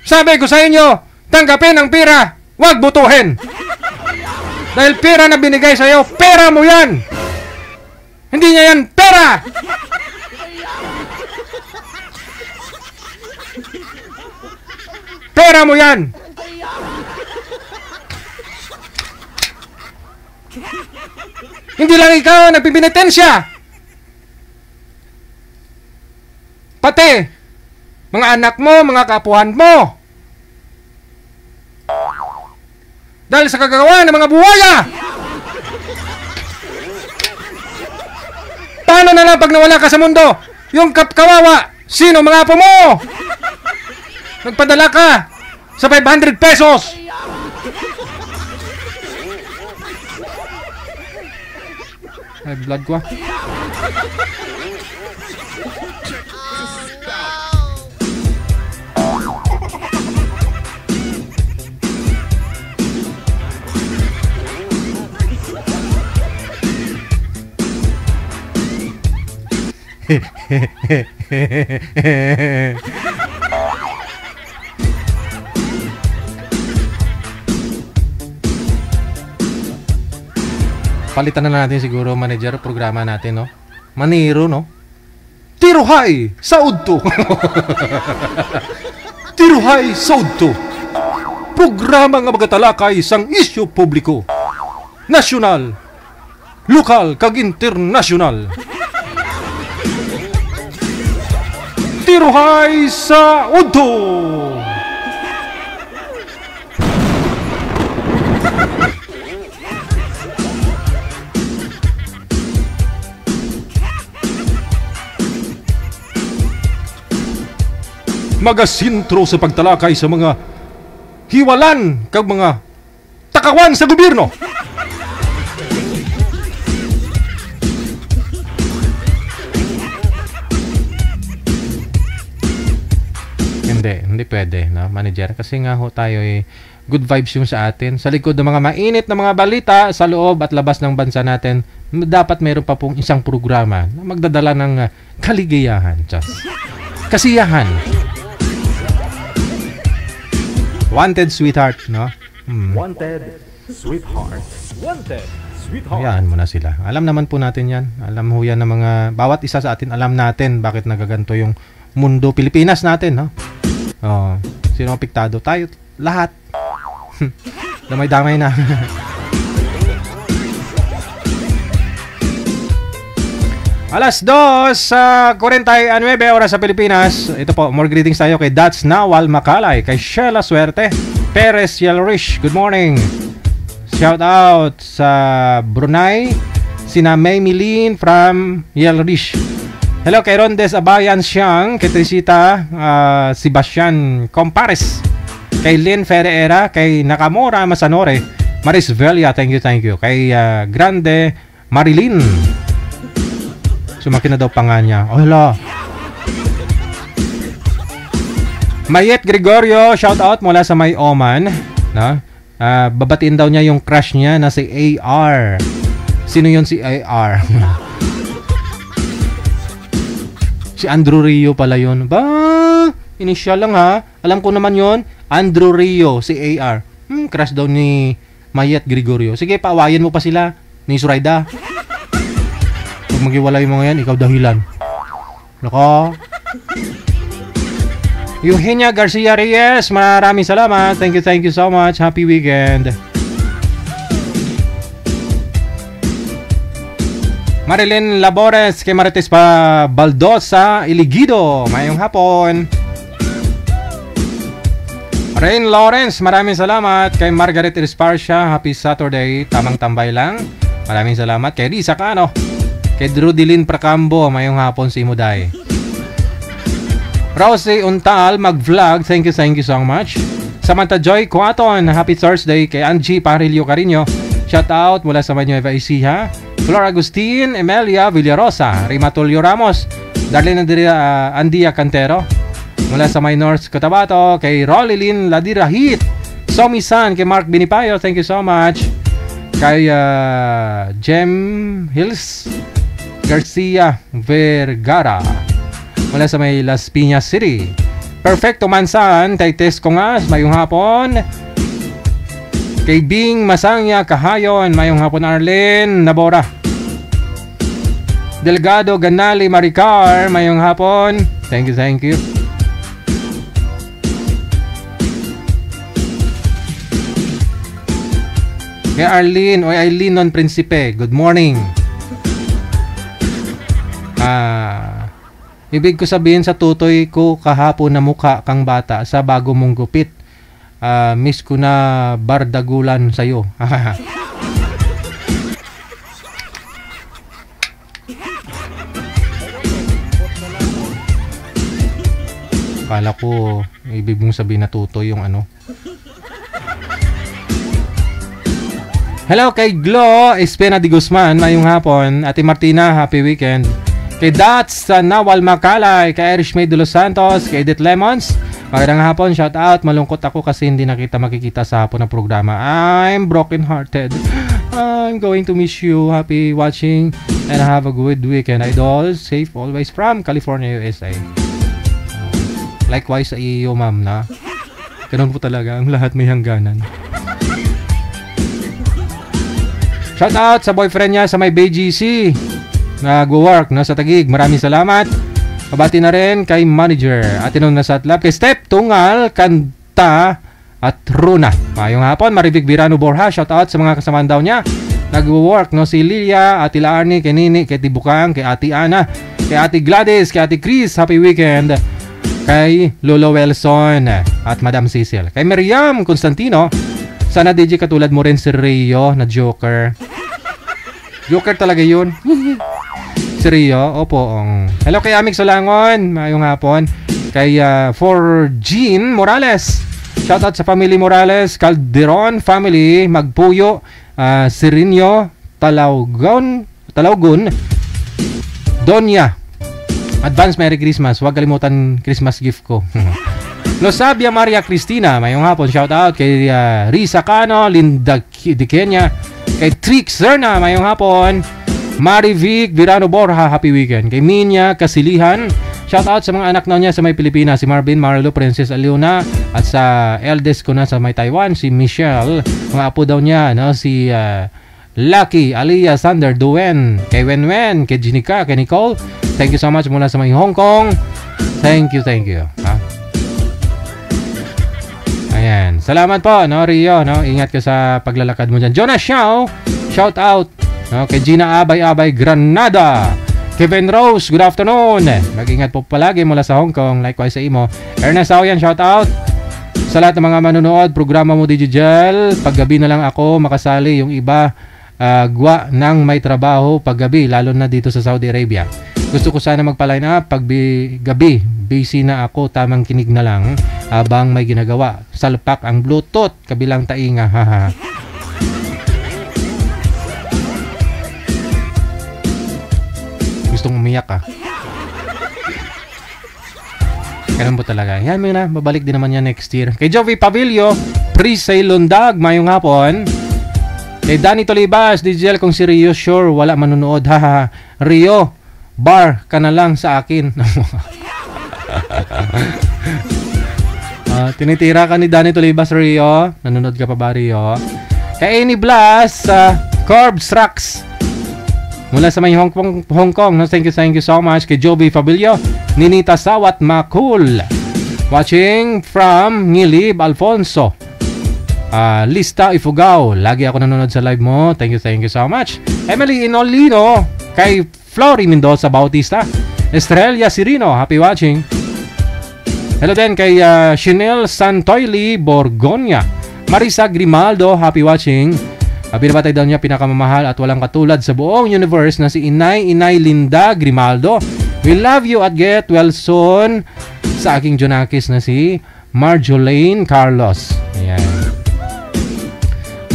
Sabi ko sa inyo, tanggapin ang pera, wag butuhin! Dahil pera na binigay sa'yo, pera mo yan! Hindi niya yan pera! Pera mo yan! Hindi lang ikaw ang nagpipinitensya. Pati, mga anak mo, mga kapuhan mo. Dahil sa kagagawa ng mga buwaya. Paano na lang pag nawala ka sa mundo? Yung kawawa, sino mga apo mo? Nagpadala ka sa 500 pesos. Ay, blood ko ah. Palitan na natin siguro, manager, programa natin, no? Maniro, no? Tiruhay! Saud to! Tiruhay! Saud to! programa nga magatalakay sang isyu publiko, nasyonal, lokal kag internasyonal. Tiruhay sa udto. Magasintro sa pagtalakay sa mga hiwalan kag mga takawan sa gobyerno. Hindi pwede, no, manager, kasi nga ho tayo good vibes yung sa atin. Sa likod ng mga mainit na mga balita sa loob at labas ng bansa natin, dapat meron pa pong isang programa na magdadala ng kaligayahan, kasiyahan. Wanted sweetheart, no?
Wanted sweetheart. Wanted sweetheart.
Hayaan mo na sila. Alam naman po natin yan. Alam ho yan ng mga, bawat isa sa atin, alam natin bakit nagaganto yung mundo Pilipinas natin, no? Oh, sino ang piktado? Tayo, lahat. Damay-damay na. Alas 2:49 oras sa Pilipinas. Ito po, more greetings tayo kay Dats Nawal Macalay, kay Sheila Suerte, Perez Yelrish, good morning. Shout out sa Brunei, sina May Milin from Yelrish. Hello kay Rondes Abayan Siang, kay Trisita Sebastian Compares, kay Lynn Ferreira, kay Nakamura Masanore, Maris Velia, thank you. Kay Grande Marilyn. Sumakin na daw pangan niya. Oh, hala. Mayet Gregorio, shout out mula sa May Oman, no? Babatiin daw niya yung crush niya na si AR. Sino yun si AR? Si Andrew Rio pala yun. Ba? Initial lang ha. Alam ko naman yun. Andrew Rio, si AR. Crush daw ni Mayet Gregorio. Sige, paawayan mo pa sila ni Suraida. Pag magiwala yung mga yan, ikaw dahilan. Nako. Eugenia Garcia Reyes, maraming salamat. Thank you so much. Happy weekend. Marilyn Labores, kay Marites pa Baldosa, Iligido, mayong hapon. Rain Lawrence, maraming salamat. Kay Margaret Esparcia, happy Saturday, tamang tambay lang. Maraming salamat. Kay Risa Cano, kay Drudilin Pracambo, mayong hapon si Imuday. Rosie Untal, mag-vlog, thank you so much. Samantha Joy Cuaton, happy Thursday. Kay Angie Parillo Carino, shout out mula sa Manueva Ecija. Flor Agustin, Emelia Villarosa, Rima Tulio Ramos, Darlene Andia Cantero, mula sa Minors Cotabato, kay Rolilyn Ladirahit, Somi San, kay Mark Binipayo, thank you so much. Kay Jem Hills Garcia Vergara, mula sa may Las Piñas City. Perfecto Mansan, kay Tess Congas, mayong hapon. Kay Bing Masangya Kahayon, mayong hapon. Arlene Nabora, Delgado Ganali Maricar, mayong hapon. Thank you. Kay Arlene o Aileen Non Principe, good morning. Ibig ko sabihin sa tutoy ko kahapon na mukha kang bata sa bago mong gupit. Miss ko na bardagulan sa'yo. Kala ko ibig mong sabihin na tutoy yung ano. Hello kay Glo Espena de Guzman, mayong hapon. Ate Martina, happy weekend. Kay Dats Nawal Macalay, kay Irish May de Los Santos, kay Edith Lemons, magandang hapon, shout out. Malungkot ako kasi hindi makikita sa hapon ng programa. I'm broken hearted. I'm going to miss you. Happy watching and have a good weekend, idol. Safe always from California, USA. Likewise sa iyo, ma'am, na ganun po talaga, ang lahat may hangganan. Shout out sa boyfriend niya sa may BGC, nag-work na sa Taguig. Maraming salamat. Pabati na rin kay manager Atinong Nasatlap, kay Step Tungal Kanta at Runa. Mayong hapon, Maribig Virano Borja, shout out sa mga kasamaan daw niya. Nag-work, no? Si Lilia, Ate Laarni, kay Nini, kay Tibukang, kay Ate Ana, kay Ate Gladys, kay Ate Chris, happy weekend. Kay Lolo Wilson at Madam Cecil. Kay Miriam Constantino, sana DJ katulad mo rin si Rio na Joker. Joker talaga yun. Si Rio, opo. Hello kay Amik Solangon, mayong hapon. Kay for Jean Morales, shout out sa family Morales, Calderon family, Magpuyo, Sirinyo, Talaugon, Donya. Advance Merry Christmas. Huwag kalimutan Christmas gift ko. Losabia Maria Cristina, mayong hapon. Shout out kay Risa Cano, Linda de Kenya, kay Trix Zerna, mayong hapon. Marivic Virano Borja, happy weekend. Kay Minya Kasilihan, shout out sa mga anak na niya sa may Pilipinas, si Marvin, Marlo, Princess Aliona, at sa eldest ko na sa may Taiwan, si Michelle. Mga apo daw niya, no? Si Lucky, Aliyah, Sander, Duen, kay Wenwen, kay Jinika, kay Nicole. Thank you so much mula sa may Hong Kong. Thank you. Ha? Ayan. Salamat po, no, Rio, no? Ingat ka sa paglalakad mo dyan. Jonas Xiao, shout out, no? Kay Gina Abay Granada. Kevin Rose, good afternoon. Mag-ingat po palagi mula sa Hong Kong. Likewise sa imo. Ernest Aoyan, shout out. Sa lahat ng mga manonood, programa mo Digigel. Paggabi na lang ako makasali, yung iba gwa nang may trabaho paggabi, lalo na dito sa Saudi Arabia. Gusto ko sana magpa-line up pag gabi. Busy na ako, tamang kinig na lang habang may ginagawa. Salpak ang Bluetooth, kabilang tainga. Haha. Gustong umiyak ah. Ganun po talaga. Yan mo na, babalik din naman yan next year. Kay Jovi Pavilio, Prisay Lundag, mayong hapon. Kay Danny Tolibas, DJL kung si Rio, sure, wala manunood. Haha. Rio, bar ka na lang sa akin. Tinitira ka ni Danny Tolibas, Rio. Nanonood ka pa ba, Rio? Kay Amy Blas, Corbs Racks, mula sa may Hong Kong. No? Thank you so much. Kay Joby Fabilio, Ninita Sawat Makul, watching from Ngilib, Alfonso. Lista Ifugao, lagi ako nanonood sa live mo. Thank you so much. Emily Inolino, kay Flory Mendoza Bautista, Estrella Sirino, happy watching. Hello din kay Chanel Santoyli Borgonya, Marisa Grimaldo, happy watching. Binabatay daw niya pinakamamahal at walang katulad sa buong universe na si Inay Linda Grimaldo. We love you at get well soon. Sa aking Jonakis na si Marjolaine Carlos. Ayan.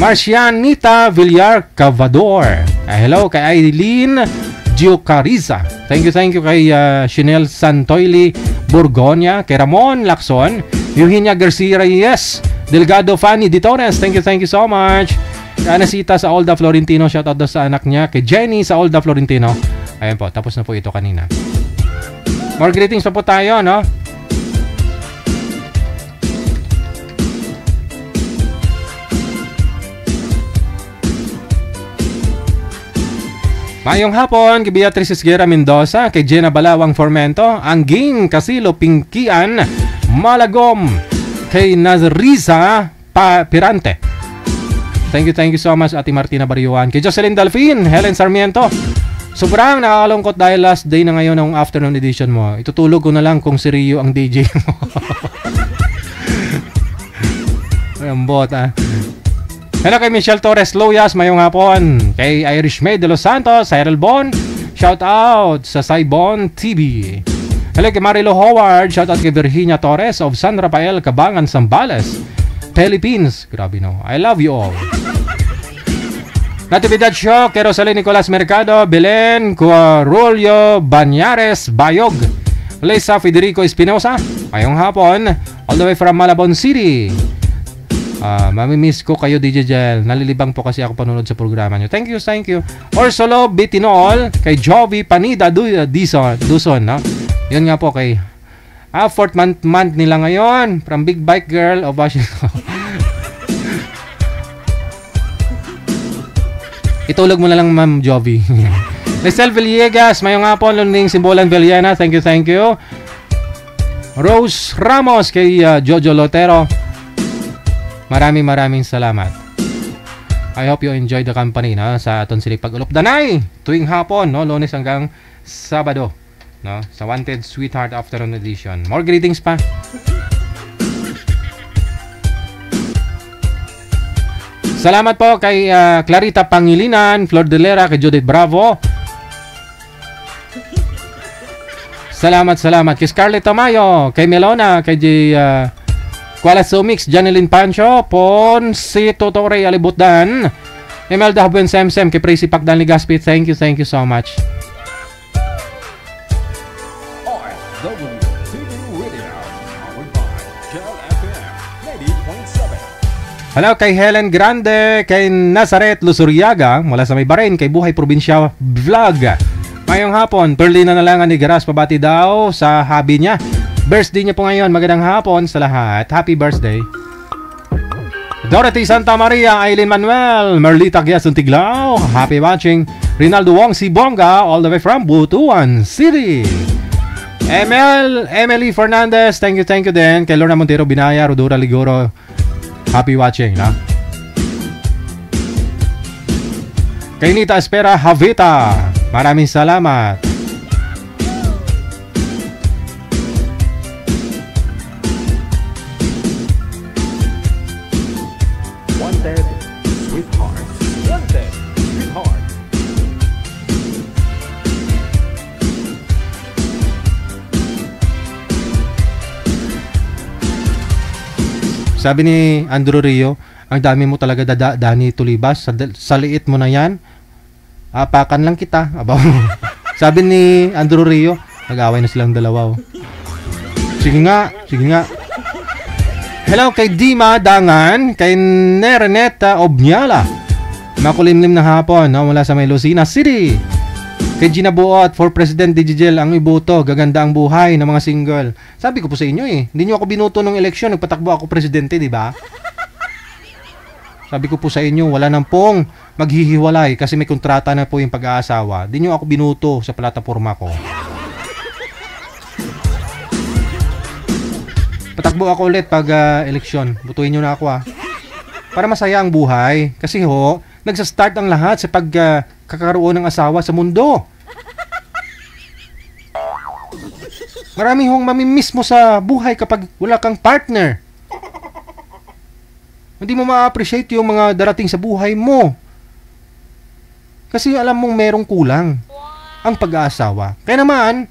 Marcianita Villar Cavador. Hello kay Aileen Giocariza. Thank you kay Chanel Santoyli Borgonya, kay Ramon Lacson, Eugenia Garcia Reyes, Delgado Fanny Di Torres. Thank you so much. Anasita sa Olda Florentino, shoutout daw sa anak niya. Kay Jenny sa Olda Florentino. Ayan po, tapos na po ito kanina. More greetings pa po tayo, no? Mayong hapon, kay Beatrice Esguera Mendoza, kay Jenna Balawang Formento, Angging Casilo Pinkian Malagom, kay Nazriza Pirante. Thank you so much, Ate Martina Bariuan. Kay Jocelyn Dalfin, Helen Sarmiento. Sobrang nakakalungkot dahil last day na ngayon ng afternoon edition mo. Itutulog ko na lang kung si Rio ang DJ mo. Rambot ah. Hello kay Michelle Torres Loyas, mayong hapon. Kay Irish Maid de Los Santos, Cyril Bon, shout out sa Saibon TV. Hello kay Marilo Howard, shout out kay Virginia Torres of San Rafael, Cabangan, Zambales, Philippines. Grabe no. I love you all. Natividad Show, kay Rosalie Nicolas Mercado, Belen Cuarulio Banyares Bayog, Lisa Federico Espinosa, mayong hapon, all the way from Malabon City. Mamimiss ko kayo, DJ Jel. Nalilibang po kasi ako panunod sa programa nyo. Thank you. Orsolo Bitinol, kay Jovi Panida Duson, no? Yun nga po kay fourth month nila ngayon from Big Bike Girl of Washington. Itulog mo na lang, Ma'am Jovi. Lisel Villegas, mayong hapon. Luning Simbolan Villena, thank you. Rose Ramos, kay Jojo Lotero. Maraming salamat. I hope you enjoy the company, no, sa aton sila pag-ulop danay tuwing hapon, no, Lunes hanggang Sabado, no, sa Wanted Sweetheart Afternoon Edition. More greetings pa. Salamat po kay Clarita Pangilinan, Flor Delera, kay Judith Bravo. Salamat kay Scarlett Tamayo, kay Melona, kay Kuala Sumix, Janeline Pancho, Ponce Totore Alibutdan, Imelda Hubwen Semsem, kay Tracy Pagdan Ligaspi. Thank you so much.
RFW TV Radio, powered by Shell FM 90.7.
Hello kay Helen Grande, kay Nazaret Lusuriaga, mula sa May Bahrain, kay Buhay Probinsya Vlog. Mayong hapon, Perlina na lang ni Garas, pabati daw sa hobby niya. Birthday niya po ngayon. Magandang hapon sa lahat. Happy birthday. Dorothy Santa Maria, Aileen Manuel, Merlita Giasun Tiglao, happy watching. Rinaldo Wong Sibonga, all the way from Butuan City. Emily Fernandez, thank you din. Kay Lorna Montero Binaya, Rodora Ligoro, happy watching, na. Kay Nita Espera Havita, maraming salamat. Sabi ni Andrew Rio, ang dami mo talaga Dani Tulibas, sa liit mo na yan, apakan lang kita. Sabi ni Andrew Rio, nag-away na silang dalawa. Sige nga. Hello kay Dima Dangan, kay Nereneta Obnyala, makulimlim na hapon, no, mula sa May Lucena City. Kay Gina Buot, for President Digigel, ang iboto, gaganda ang buhay ng mga single. Sabi ko po sa inyo hindi nyo ako binuto ng eleksyon, nagpatakbo ako presidente, di ba? Sabi ko po sa inyo, wala nang pong maghihiwalay kasi may kontrata na po yung pag-aasawa. Di nyo ako binuto sa plataforma ko. Patakbo ako ulit pag eleksyon. Butuin nyo na ako para masaya ang buhay. Kasi nagsastart ang lahat sa pagkakaroon ng asawa sa mundo. Marami mamimiss mo sa buhay kapag wala kang partner. Hindi mo ma-appreciate yung mga darating sa buhay mo. Kasi alam mong merong kulang ang pag-aasawa. Kaya naman,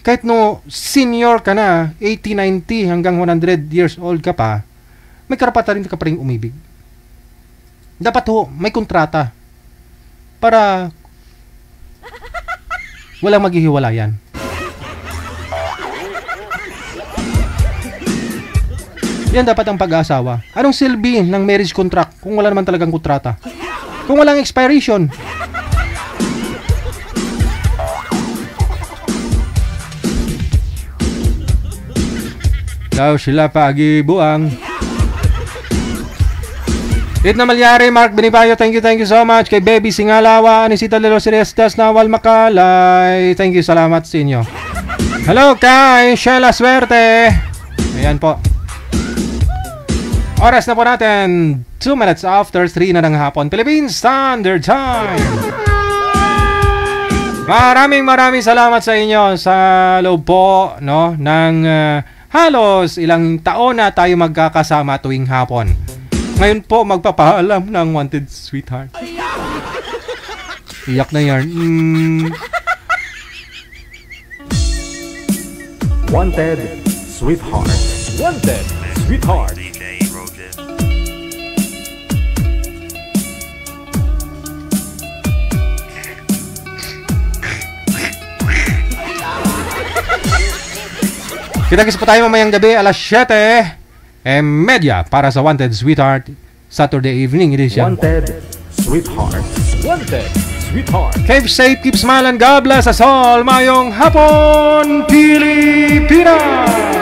kahit senior ka na, 80, 90 hanggang 100 years old ka pa, may karapatan rin ka pa rin umibig. Dapat may kontrata para walang maghihiwalayan. Yan dapat ang pag-aasawa. Anong silbi ng marriage contract kung wala naman talagang kontrata? Kung walang expiration? Daw sila pag-ibuang. Itna Malyari, Mark Benibayo, thank you so much. Kay Baby Singalawa, Anisita de los Restas, Nawal Makalay, thank you, salamat sa inyo. Hello kay Sheila Suerte. Ayan po. Oras na po natin, 2 minutes after 3 na ng hapon, Philippine Standard Time. Maraming salamat sa inyo sa loob po, no, ng halos ilang taon na tayo magkakasama tuwing hapon. Ngayon po magpapaalam ng Wanted Sweetheart. Iyak na yan.
Wanted Sweetheart. Wanted Sweetheart.
Kita-kits po tayo mamayang gabi alas 7:30 para sa Wanted Sweetheart Saturday evening edition.
Wanted Sweetheart. Wanted Sweetheart.
Keep safe, keep smiling. God bless us all. Mayong hapon, Pilipinas!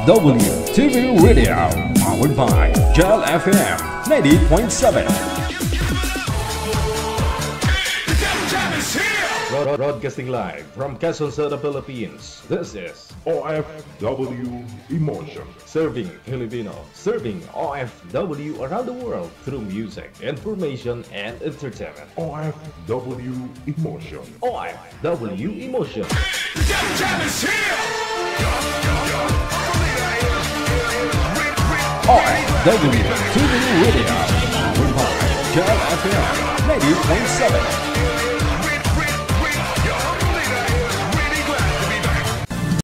OFW TV Radio, powered by Gel FM 90.7.
Broadcasting live from Quezon City, Philippines. This is
OFW Emotion.
Serving Filipino, serving OFW around the world through music, information, and entertainment.
OFW Emotion.
OFW Emotion.
OFW TV Radio, powered by Gel FM 90.7.